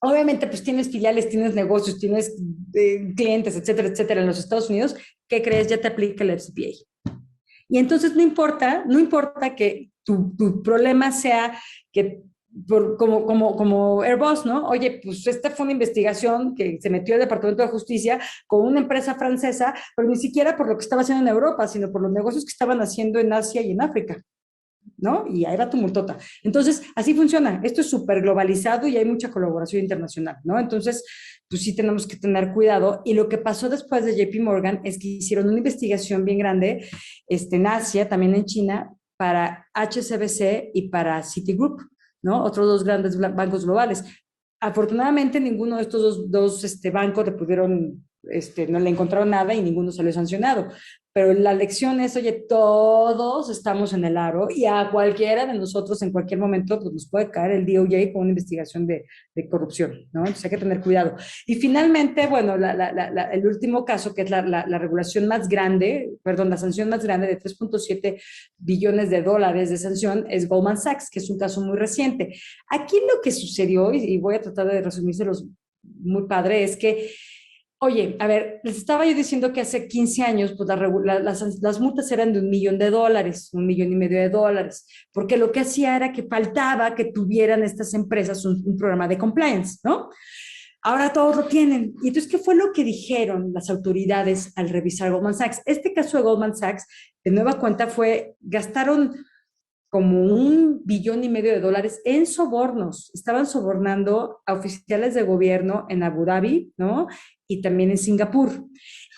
Speaker 2: Obviamente, pues tienes filiales, tienes negocios, tienes clientes, etcétera, etcétera, en los Estados Unidos. ¿Qué crees? Ya te aplica el FCPA. Y entonces no importa que tu problema sea que como Airbus, ¿no? Oye, pues esta fue una investigación que se metió el Departamento de Justicia con una empresa francesa, pero ni siquiera por lo que estaba haciendo en Europa, sino por los negocios que estaban haciendo en Asia y en África, ¿no? Y ahí va tu multota. Entonces, así funciona. Esto es súper globalizado y hay mucha colaboración internacional, ¿no? Entonces, pues sí tenemos que tener cuidado. Y lo que pasó después de JP Morgan es que hicieron una investigación bien grande en Asia, también en China, para HSBC y para Citigroup, ¿no? Otros dos grandes bancos globales. Afortunadamente, ninguno de estos dos bancos le pudieron no le encontraron nada y ninguno salió sancionado. Pero la lección es, oye, todos estamos en el aro y a cualquiera de nosotros en cualquier momento pues, nos puede caer el DOJ con una investigación de corrupción, ¿no? Entonces hay que tener cuidado. Y finalmente, bueno, el último caso, que es la regulación más grande, perdón, la sanción más grande de 3.7 billones de dólares de sanción es Goldman Sachs, que es un caso muy reciente. Aquí lo que sucedió, y voy a tratar de resumírselos muy padre, es que oye, a ver, les estaba yo diciendo que hace 15 años pues las multas eran de $1 millón, $1,5 millones, porque lo que hacía era que faltaba que tuvieran estas empresas un programa de compliance, ¿no? Ahora todos lo tienen. Y entonces, ¿qué fue lo que dijeron las autoridades al revisar Goldman Sachs? Este caso de Goldman Sachs, de nueva cuenta, gastaron como $1,5 billones en sobornos. Estaban sobornando a oficiales de gobierno en Abu Dhabi, ¿no? Y también en Singapur.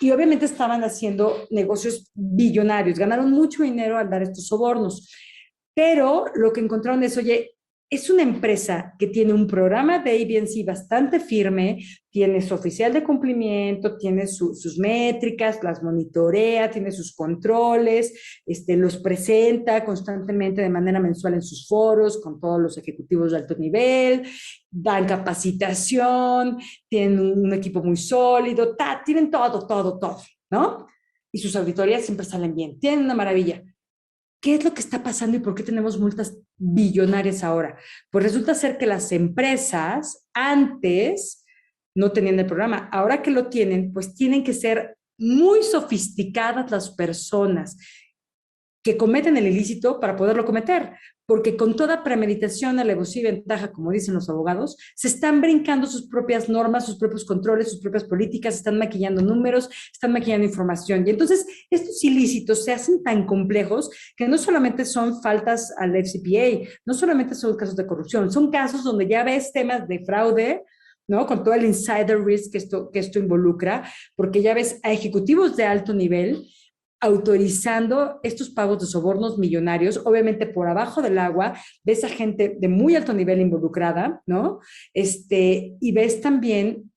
Speaker 2: Y obviamente estaban haciendo negocios billonarios, ganaron mucho dinero al dar estos sobornos. Pero lo que encontraron es, oye, es una empresa que tiene un programa de ABNC bastante firme, tiene su oficial de cumplimiento, tiene sus métricas, las monitorea, tiene sus controles, los presenta constantemente de manera mensual en sus foros con todos los ejecutivos de alto nivel, dan capacitación, tienen un equipo muy sólido, tienen todo, ¿no? Y sus auditorías siempre salen bien, tienen una maravilla. ¿Qué es lo que está pasando y por qué tenemos multas billonarias ahora? Pues resulta ser que las empresas antes no tenían el programa. Ahora que lo tienen, pues tienen que ser muy sofisticadas las personas que cometen el ilícito para poderlo cometer, porque con toda premeditación, alevosía y ventaja, como dicen los abogados, se están brincando sus propias normas, sus propios controles, sus propias políticas, están maquillando números, están maquillando información. Y entonces estos ilícitos se hacen tan complejos que no solamente son faltas al FCPA, no solamente son casos de corrupción, son casos donde ya ves temas de fraude, ¿no? Con todo el insider risk que esto involucra, porque ya ves a ejecutivos de alto nivel autorizando estos pagos de sobornos millonarios, obviamente por abajo del agua, ves a gente de muy alto nivel involucrada, ¿no? Y ves también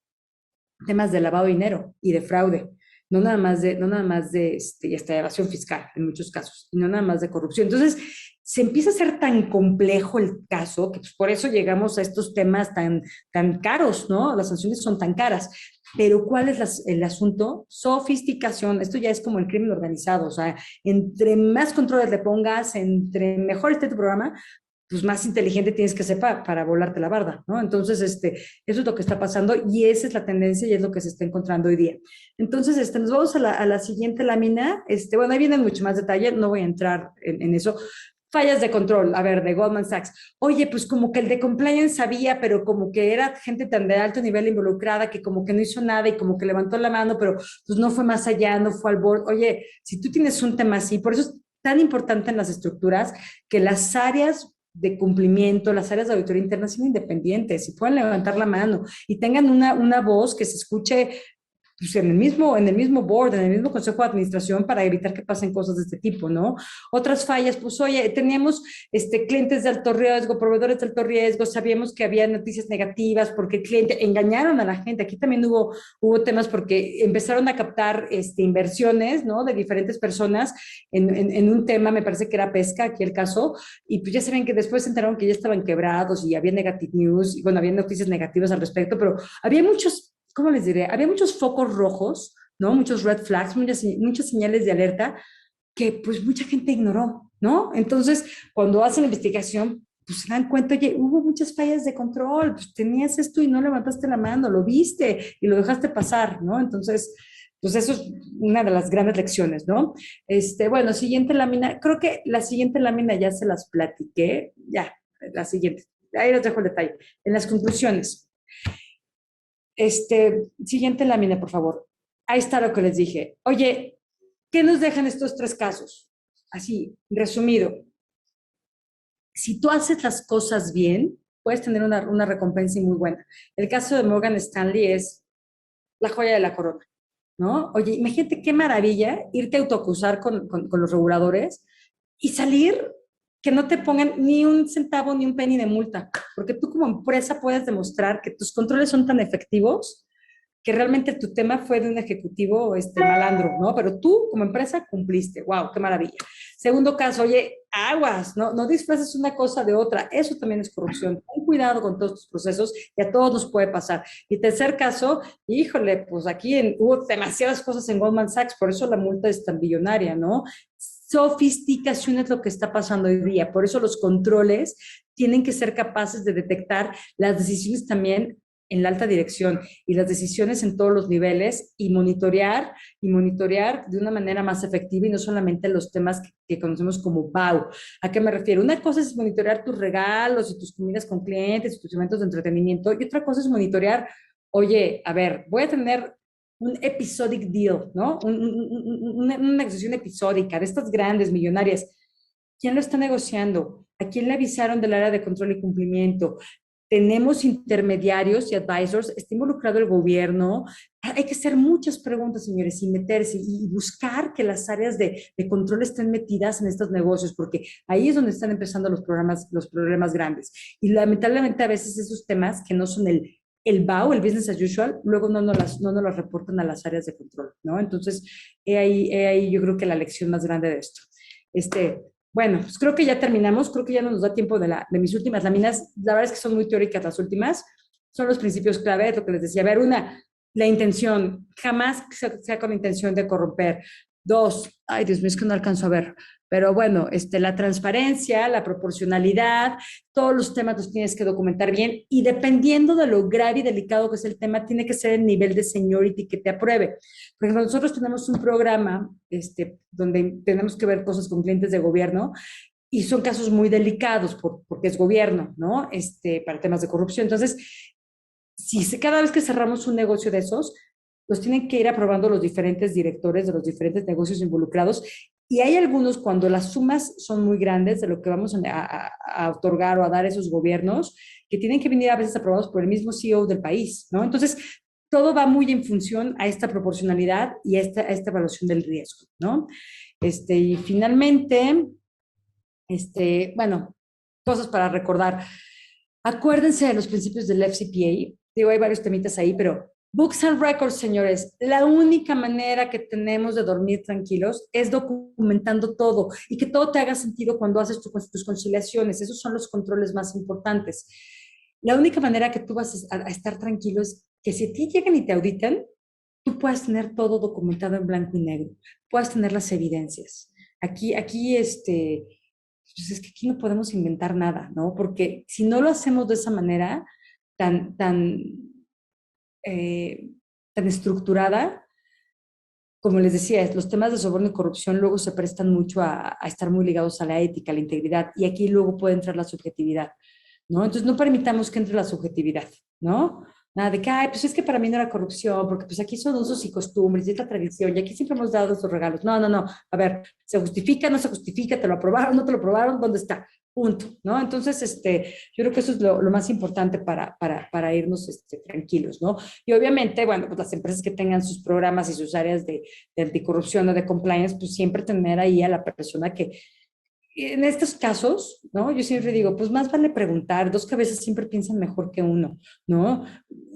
Speaker 2: temas de lavado de dinero y de fraude, no nada más de y hasta de evasión fiscal en muchos casos, y no nada más de corrupción. Entonces, se empieza a ser tan complejo el caso que pues, por eso llegamos a estos temas tan caros, ¿no? Las sanciones son tan caras. Pero ¿cuál es el asunto? Sofisticación. Esto ya es como el crimen organizado. O sea, entre más controles le pongas, entre mejor esté tu programa, pues más inteligente tienes que ser para volarte la barda, ¿no? Entonces, eso es lo que está pasando y esa es la tendencia y es lo que se está encontrando hoy día. Entonces, nos vamos a la siguiente lámina. Bueno, ahí vienen mucho más detalle, no voy a entrar en eso. Fallas de control, a ver, de Goldman Sachs. Oye, pues como que el de compliance sabía, pero como que era gente tan de alto nivel involucrada que como que no hizo nada y como que levantó la mano, pero pues no fue más allá, no fue al board. Oye, si tú tienes un tema así, por eso es tan importante en las estructuras que las áreas de cumplimiento, las áreas de auditoría interna sean independientes y puedan levantar la mano y tengan una voz que se escuche pues, en el mismo board, en el mismo consejo de administración para evitar que pasen cosas de este tipo, ¿no? Otras fallas, pues oye, teníamos clientes de alto riesgo, proveedores de alto riesgo, sabíamos que había noticias negativas porque el cliente engañaron a la gente. Aquí también hubo temas porque empezaron a captar inversiones, ¿no? De diferentes personas en un tema, me parece que era pesca, aquí el caso, y pues ya saben que después se enteraron que ya estaban quebrados y había negative news, y bueno, había noticias negativas al respecto, pero había muchos, ¿cómo les diré? Había muchos focos rojos, ¿no? Muchos red flags, muchas señales de alerta que pues mucha gente ignoró, ¿no? Entonces, cuando hacen la investigación, pues se dan cuenta, oye, hubo muchas fallas de control, pues tenías esto y no levantaste la mano, lo viste y lo dejaste pasar, ¿no? Entonces, pues eso es una de las grandes lecciones, ¿no? Bueno, siguiente lámina, creo que la siguiente lámina ya se las platiqué, ya, la siguiente, ahí les dejo el detalle. En las conclusiones, siguiente lámina, por favor. Ahí está lo que les dije. Oye, ¿qué nos dejan estos tres casos? Así, resumido. Si tú haces las cosas bien, puedes tener una recompensa muy buena. El caso de Morgan Stanley es la joya de la corona, ¿no? Oye, imagínate qué maravilla irte a autoacusar con los reguladores y salir que no te pongan ni un centavo ni un penny de multa, porque tú como empresa puedes demostrar que tus controles son tan efectivos que realmente tu tema fue de un ejecutivo malandro, ¿no? Pero tú como empresa cumpliste, wow, qué maravilla. Segundo caso, oye, aguas, no disfraces una cosa de otra, eso también es corrupción. Ten cuidado con todos tus procesos y a todos nos puede pasar. Y tercer caso, híjole, pues aquí hubo demasiadas cosas en Goldman Sachs, por eso la multa es tan billonaria, ¿no? Sofisticación es lo que está pasando hoy día, por eso los controles tienen que ser capaces de detectar las decisiones también en la alta dirección y las decisiones en todos los niveles y monitorear de una manera más efectiva y no solamente los temas que conocemos como BAU. ¿A qué me refiero? Una cosa es monitorear tus regalos y tus comidas con clientes y tus eventos de entretenimiento y otra cosa es monitorear, oye, a ver, voy a tener un episodic deal, ¿no? Una negociación episódica de estas grandes, millonarias. ¿Quién lo está negociando? ¿A quién le avisaron del área de control y cumplimiento? Tenemos intermediarios y advisors, está involucrado el gobierno. Hay que hacer muchas preguntas, señores, y meterse y buscar que las áreas de control estén metidas en estos negocios, porque ahí es donde están empezando los problemas grandes. Y lamentablemente a veces esos temas que no son el BAU, el business as usual, luego no nos las reportan a las áreas de control, ¿no? Entonces, he ahí yo creo que la lección más grande de esto. Bueno, pues creo que ya terminamos, creo que ya no nos da tiempo de mis últimas láminas. La verdad es que son muy teóricas las últimas, son los principios clave, lo que les decía. A ver, la intención, jamás sea con la intención de corromper. Dos, ay Dios mío, es que no alcanzo a ver, pero bueno, la transparencia, la proporcionalidad, todos los temas los tienes que documentar bien y dependiendo de lo grave y delicado que es el tema, tiene que ser el nivel de seniority que te apruebe. Por ejemplo, nosotros tenemos un programa donde tenemos que ver cosas con clientes de gobierno y son casos muy delicados porque es gobierno, ¿no? Para temas de corrupción. Entonces, cada vez que cerramos un negocio de esos, los tienen que ir aprobando los diferentes directores de los diferentes negocios involucrados. Y hay algunos cuando las sumas son muy grandes de lo que vamos a otorgar o a dar a esos gobiernos, que tienen que venir a veces aprobados por el mismo CEO del país, ¿no? Entonces, todo va muy en función a esta proporcionalidad y a esta evaluación del riesgo, ¿no? Y finalmente, bueno, cosas para recordar. Acuérdense de los principios del FCPA. Digo, hay varios temitas ahí, pero books and records, señores, la única manera que tenemos de dormir tranquilos es documentando todo y que todo te haga sentido cuando haces tus conciliaciones. Esos son los controles más importantes. La única manera que tú vas a estar tranquilo es que si a ti llegan y te auditan, tú puedas tener todo documentado en blanco y negro, puedas tener las evidencias. Aquí, pues es que aquí no podemos inventar nada, ¿no? Porque si no lo hacemos de esa manera tan, eh, tan estructurada, como les decía, los temas de soborno y corrupción luego se prestan mucho a estar muy ligados a la ética, a la integridad, y aquí luego puede entrar la subjetividad, ¿no? Entonces no permitamos que entre la subjetividad, ¿no? Nada de que, ay, pues es que para mí no era corrupción, porque pues aquí son usos y costumbres, y es la tradición, y aquí siempre hemos dado estos regalos. No. A ver, ¿se justifica, no se justifica? ¿Te lo aprobaron, no te lo aprobaron? ¿Dónde está? Punto, ¿no? Entonces, yo creo que eso es lo más importante para irnos tranquilos, ¿no? Y obviamente, bueno, pues las empresas que tengan sus programas y sus áreas de anticorrupción o de compliance, pues siempre tener ahí a la persona que, en estos casos, ¿no? Yo siempre digo, pues más vale preguntar, dos cabezas siempre piensan mejor que uno, ¿no?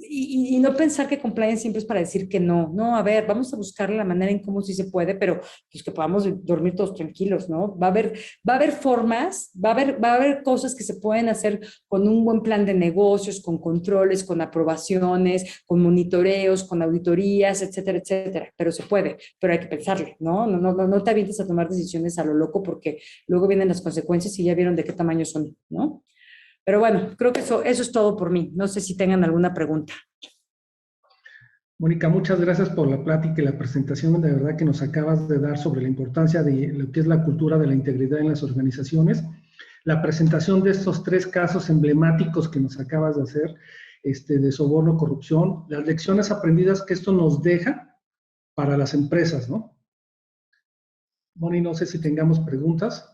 Speaker 2: Y no pensar que compliance siempre es para decir que no. No, a ver, vamos a buscar la manera en cómo sí se puede, pero pues que podamos dormir todos tranquilos, ¿no? Va a haber formas, va a haber cosas que se pueden hacer con un buen plan de negocios, con controles, con aprobaciones, con monitoreos, con auditorías, etcétera, etcétera, pero se puede, pero hay que pensarle, ¿no? No te avientes a tomar decisiones a lo loco porque luego vienen las consecuencias y ya vieron de qué tamaño son, ¿no? Pero bueno, creo que eso es todo por mí. No sé si tengan alguna pregunta.
Speaker 3: Mónica, muchas gracias por la plática y la presentación de verdad que nos acabas de dar sobre la importancia de lo que es la cultura de la integridad en las organizaciones. La presentación de estos 3 casos emblemáticos que nos acabas de hacer, de soborno, corrupción, las lecciones aprendidas que esto nos deja para las empresas, ¿no? Moni, no sé si tengamos preguntas.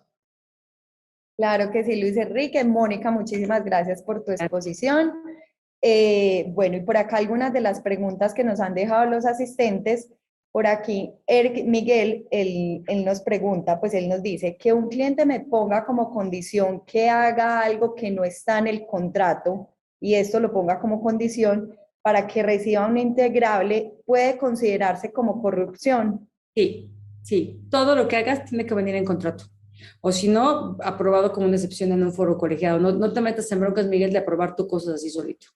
Speaker 1: Claro que sí, Luis Enrique. Mónica, muchísimas gracias por tu exposición. Bueno, y por acá algunas de las preguntas que nos han dejado los asistentes. Por aquí, Miguel, él nos pregunta, pues él nos dice que un cliente me ponga como condición que haga algo que no está en el contrato y esto lo ponga como condición, para que reciba un integrable puede considerarse como corrupción.
Speaker 2: Sí, sí, todo lo que hagas tiene que venir en contrato. O si no, aprobado como una excepción en un foro colegiado. No, no te metas en broncas, Miguel, de aprobar tus cosas así solito.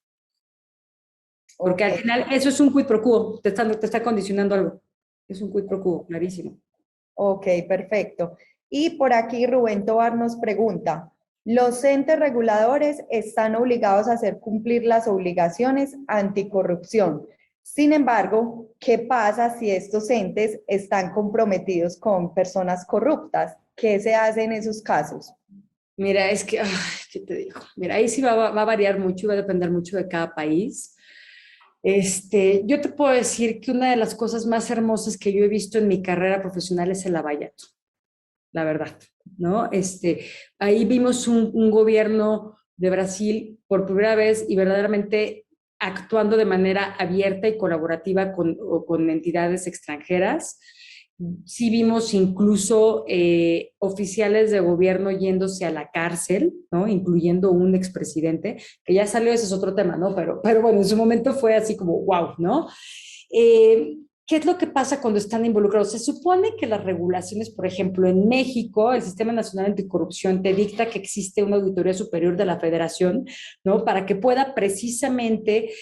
Speaker 2: Porque
Speaker 1: Ok,
Speaker 2: al final eso es un quid pro quo, te está condicionando algo. Es un quid pro quo, clarísimo.
Speaker 1: ok, perfecto. Y por aquí Rubén Tobar nos pregunta, ¿los entes reguladores están obligados a hacer cumplir las obligaciones anticorrupción? Sin embargo, ¿qué pasa si estos entes están comprometidos con personas corruptas? ¿Qué se hace en esos casos?
Speaker 2: Mira, es que, ay, ¿qué te digo? Mira, ahí sí va a variar mucho y va a depender mucho de cada país. Yo te puedo decir que una de las cosas más hermosas que yo he visto en mi carrera profesional es el Lavallato, la verdad, ¿no? Ahí vimos un gobierno de Brasil por primera vez y verdaderamente actuando de manera abierta y colaborativa con entidades extranjeras. Sí vimos incluso oficiales de gobierno yéndose a la cárcel, ¿no? Incluyendo un expresidente, que ya salió, ese es otro tema, ¿no? Pero bueno, en su momento fue así como, wow, ¿no? ¿Qué es lo que pasa cuando están involucrados? Se supone que las regulaciones, por ejemplo, en México, el Sistema Nacional Anticorrupción te dicta que existe una auditoría superior de la Federación, ¿no? Para que pueda precisamente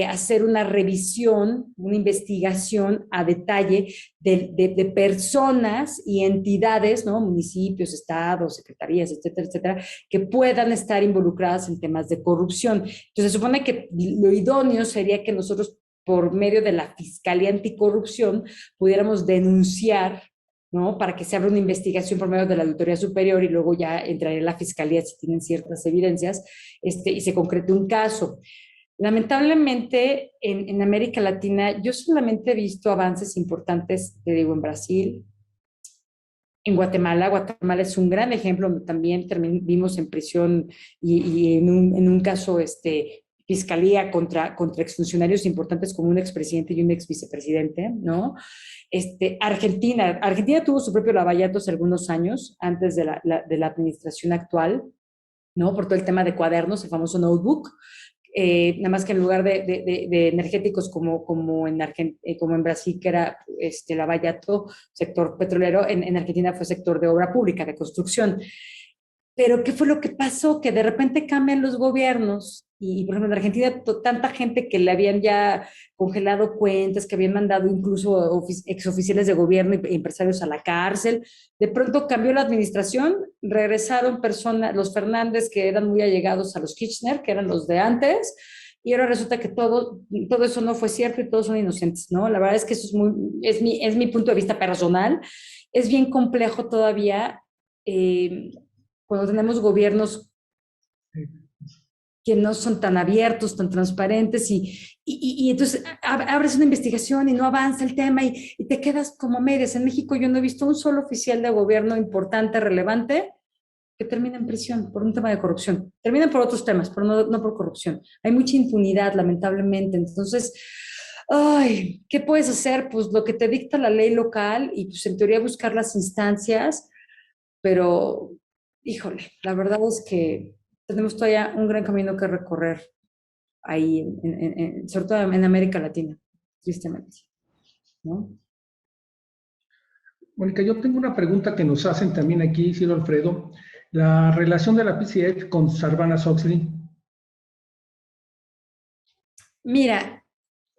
Speaker 2: hacer una revisión, una investigación a detalle de personas y entidades, ¿no? Municipios, estados, secretarías, etcétera, etcétera, que puedan estar involucradas en temas de corrupción. Entonces, se supone que lo idóneo sería que nosotros por medio de la Fiscalía Anticorrupción pudiéramos denunciar, ¿no? Para que se abra una investigación por medio de la Auditoría Superior y luego ya entraría la Fiscalía si tienen ciertas evidencias y se concrete un caso. Lamentablemente, en América Latina, yo solamente he visto avances importantes, te digo, en Brasil, en Guatemala. Guatemala es un gran ejemplo donde también vimos en prisión y en un caso fiscalía contra exfuncionarios importantes como un expresidente y un exvicepresidente, ¿no? Argentina tuvo su propio Lavallato hace algunos años, antes de la administración actual, ¿no? Por todo el tema de cuadernos, el famoso notebook. Nada más que en lugar de energéticos como en Brasil, que era Lavallato, sector petrolero, en Argentina fue sector de obra pública, de construcción. Pero ¿qué fue lo que pasó? Que de repente cambian los gobiernos y, por ejemplo, en Argentina, tanta gente que le habían ya congelado cuentas, que habían mandado incluso exoficiales de gobierno y empresarios a la cárcel. De pronto cambió la administración, regresaron los Fernández, que eran muy allegados a los Kirchner, que eran los de antes, y ahora resulta que todo eso no fue cierto y todos son inocentes, ¿no? La verdad es que eso es mi punto de vista personal. Es bien complejo todavía. Cuando tenemos gobiernos que no son tan abiertos, tan transparentes y entonces abres una investigación y no avanza el tema y te quedas como medias. En México yo no he visto un solo oficial de gobierno importante, relevante, que termina en prisión por un tema de corrupción. Terminan por otros temas, pero no por corrupción. Hay mucha impunidad, lamentablemente. Entonces, ay, ¿qué puedes hacer? Pues lo que te dicta la ley local y pues en teoría buscar las instancias, pero híjole, la verdad es que tenemos todavía un gran camino que recorrer ahí, sobre todo en América Latina, tristemente, ¿no?
Speaker 3: Mónica, yo tengo una pregunta que nos hacen también aquí, Ciro Alfredo. La relación de la PCF con Sarbanes-Oxley.
Speaker 2: Mira,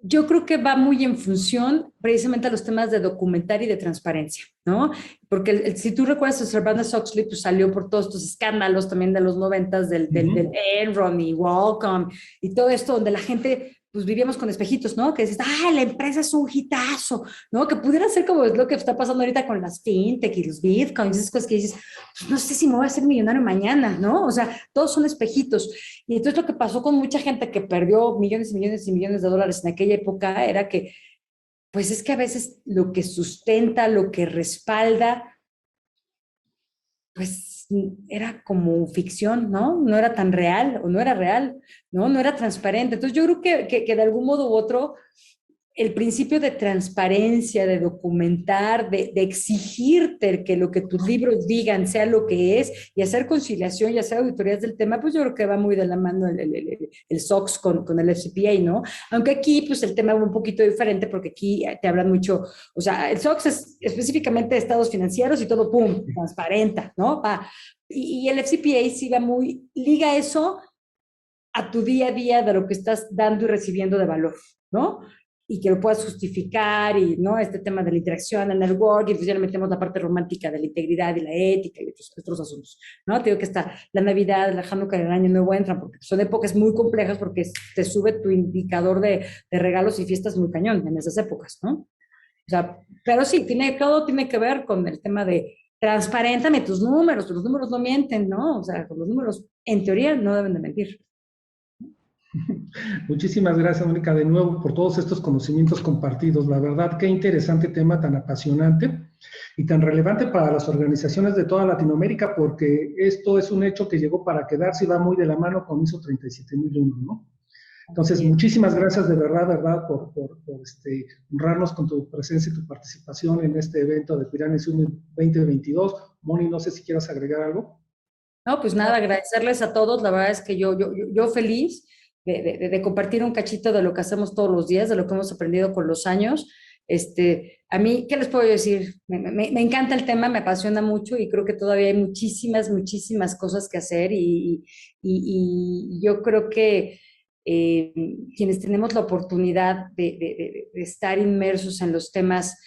Speaker 2: yo creo que va muy en función precisamente a los temas de documentar y de transparencia, ¿no? Porque si tú recuerdas, Sarbanes-Oxley pues, salió por todos estos escándalos también de los 90 del Enron y Wellcome y todo esto donde la gente pues vivíamos con espejitos, ¿no? Que dices, ah, la empresa es un hitazo, ¿no? Que pudiera ser como es lo que está pasando ahorita con las fintech y los bitcoins, esas cosas que dices, pues no sé si me voy a hacer millonario mañana, ¿no? O sea, todos son espejitos. Y entonces lo que pasó con mucha gente que perdió millones y millones y millones de dólares en aquella época era que, pues es que a veces lo que sustenta, lo que respalda, pues era como ficción, ¿no? No era tan real o no era real, ¿no? No era transparente. Entonces yo creo que de algún modo u otro el principio de transparencia, de documentar, de exigirte que lo que tus libros digan sea lo que es y hacer conciliación y hacer auditorías del tema, pues yo creo que va muy de la mano el SOX con el FCPA, ¿no? Aunque aquí pues el tema es un poquito diferente porque aquí te hablan mucho, o sea, el SOX es específicamente de estados financieros y todo, pum, transparenta, ¿no? Y el FCPA sí va muy, liga eso a tu día a día de lo que estás dando y recibiendo de valor, ¿no? Y que lo puedas justificar y, ¿no? Este tema de la interacción en el work, y pues ya le metemos la parte romántica de la integridad y la ética y otros asuntos, ¿no? Te digo que está la Navidad, la Hanukkah y el Año Nuevo entran porque son épocas muy complejas porque te sube tu indicador de regalos y fiestas muy cañón en esas épocas, ¿no? O sea, pero sí, todo tiene que ver con el tema de transparéntame tus números, los números no mienten, ¿no? O sea, los números en teoría no deben de mentir.
Speaker 3: Muchísimas gracias, Mónica, de nuevo por todos estos conocimientos compartidos. La verdad, qué interesante tema tan apasionante y tan relevante para las organizaciones de toda Latinoamérica, porque esto es un hecho que llegó para quedarse y va muy de la mano con ISO 37001, ¿no? Entonces, muchísimas gracias de verdad, por honrarnos con tu presencia y tu participación en este evento de Piranha Summit 2022. Moni, no sé si quieras agregar algo.
Speaker 2: No, pues nada, agradecerles a todos. La verdad es que yo feliz de compartir un cachito de lo que hacemos todos los días, de lo que hemos aprendido con los años. A mí, ¿qué les puedo decir? Me encanta el tema, me apasiona mucho y creo que todavía hay muchísimas cosas que hacer y yo creo que quienes tenemos la oportunidad de estar inmersos en los temas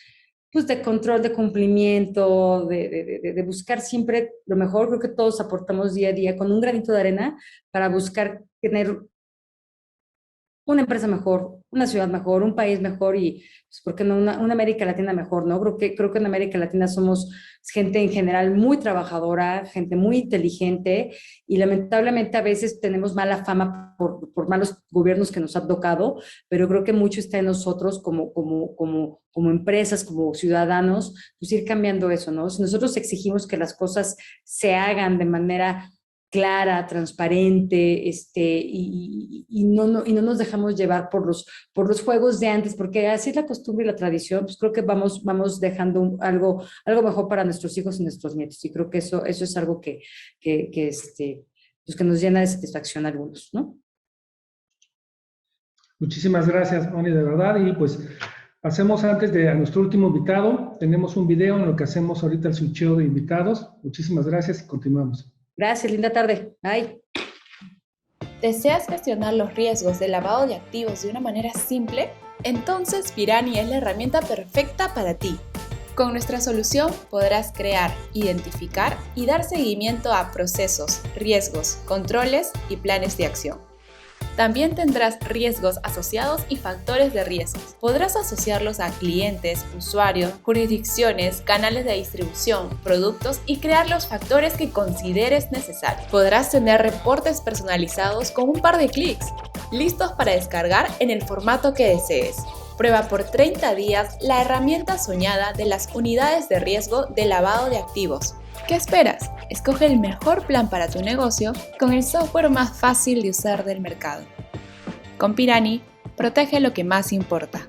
Speaker 2: pues, de control, de cumplimiento, de buscar siempre lo mejor, creo que todos aportamos día a día con un granito de arena para buscar tener una empresa mejor, una ciudad mejor, un país mejor y, pues, ¿por qué no una América Latina mejor, no? Creo que en América Latina somos gente en general muy trabajadora, gente muy inteligente y lamentablemente a veces tenemos mala fama por malos gobiernos que nos han tocado, pero creo que mucho está en nosotros como empresas, como ciudadanos, pues ir cambiando eso, ¿no? Si nosotros exigimos que las cosas se hagan de manera clara, transparente, y no nos dejamos llevar por los juegos de antes, porque así es la costumbre y la tradición, pues creo que vamos dejando algo mejor para nuestros hijos y nuestros nietos, y creo que eso es algo que pues que nos llena de satisfacción a algunos, ¿no?
Speaker 3: Muchísimas gracias, Moni, de verdad, y pues pasemos antes a nuestro último invitado. Tenemos un video en lo que hacemos ahorita el switcheo de invitados. Muchísimas gracias y continuamos.
Speaker 2: Gracias, linda tarde. Bye.
Speaker 4: ¿Deseas gestionar los riesgos de lavado de activos de una manera simple? Entonces Pirani es la herramienta perfecta para ti. Con nuestra solución podrás crear, identificar y dar seguimiento a procesos, riesgos, controles y planes de acción. También tendrás riesgos asociados y factores de riesgos. Podrás asociarlos a clientes, usuarios, jurisdicciones, canales de distribución, productos y crear los factores que consideres necesarios. Podrás tener reportes personalizados con un par de clics, listos para descargar en el formato que desees. Prueba por 30 días la herramienta soñada de las unidades de riesgo de lavado de activos. ¿Qué esperas? Escoge el mejor plan para tu negocio con el software más fácil de usar del mercado. Con Pirani, protege lo que más importa.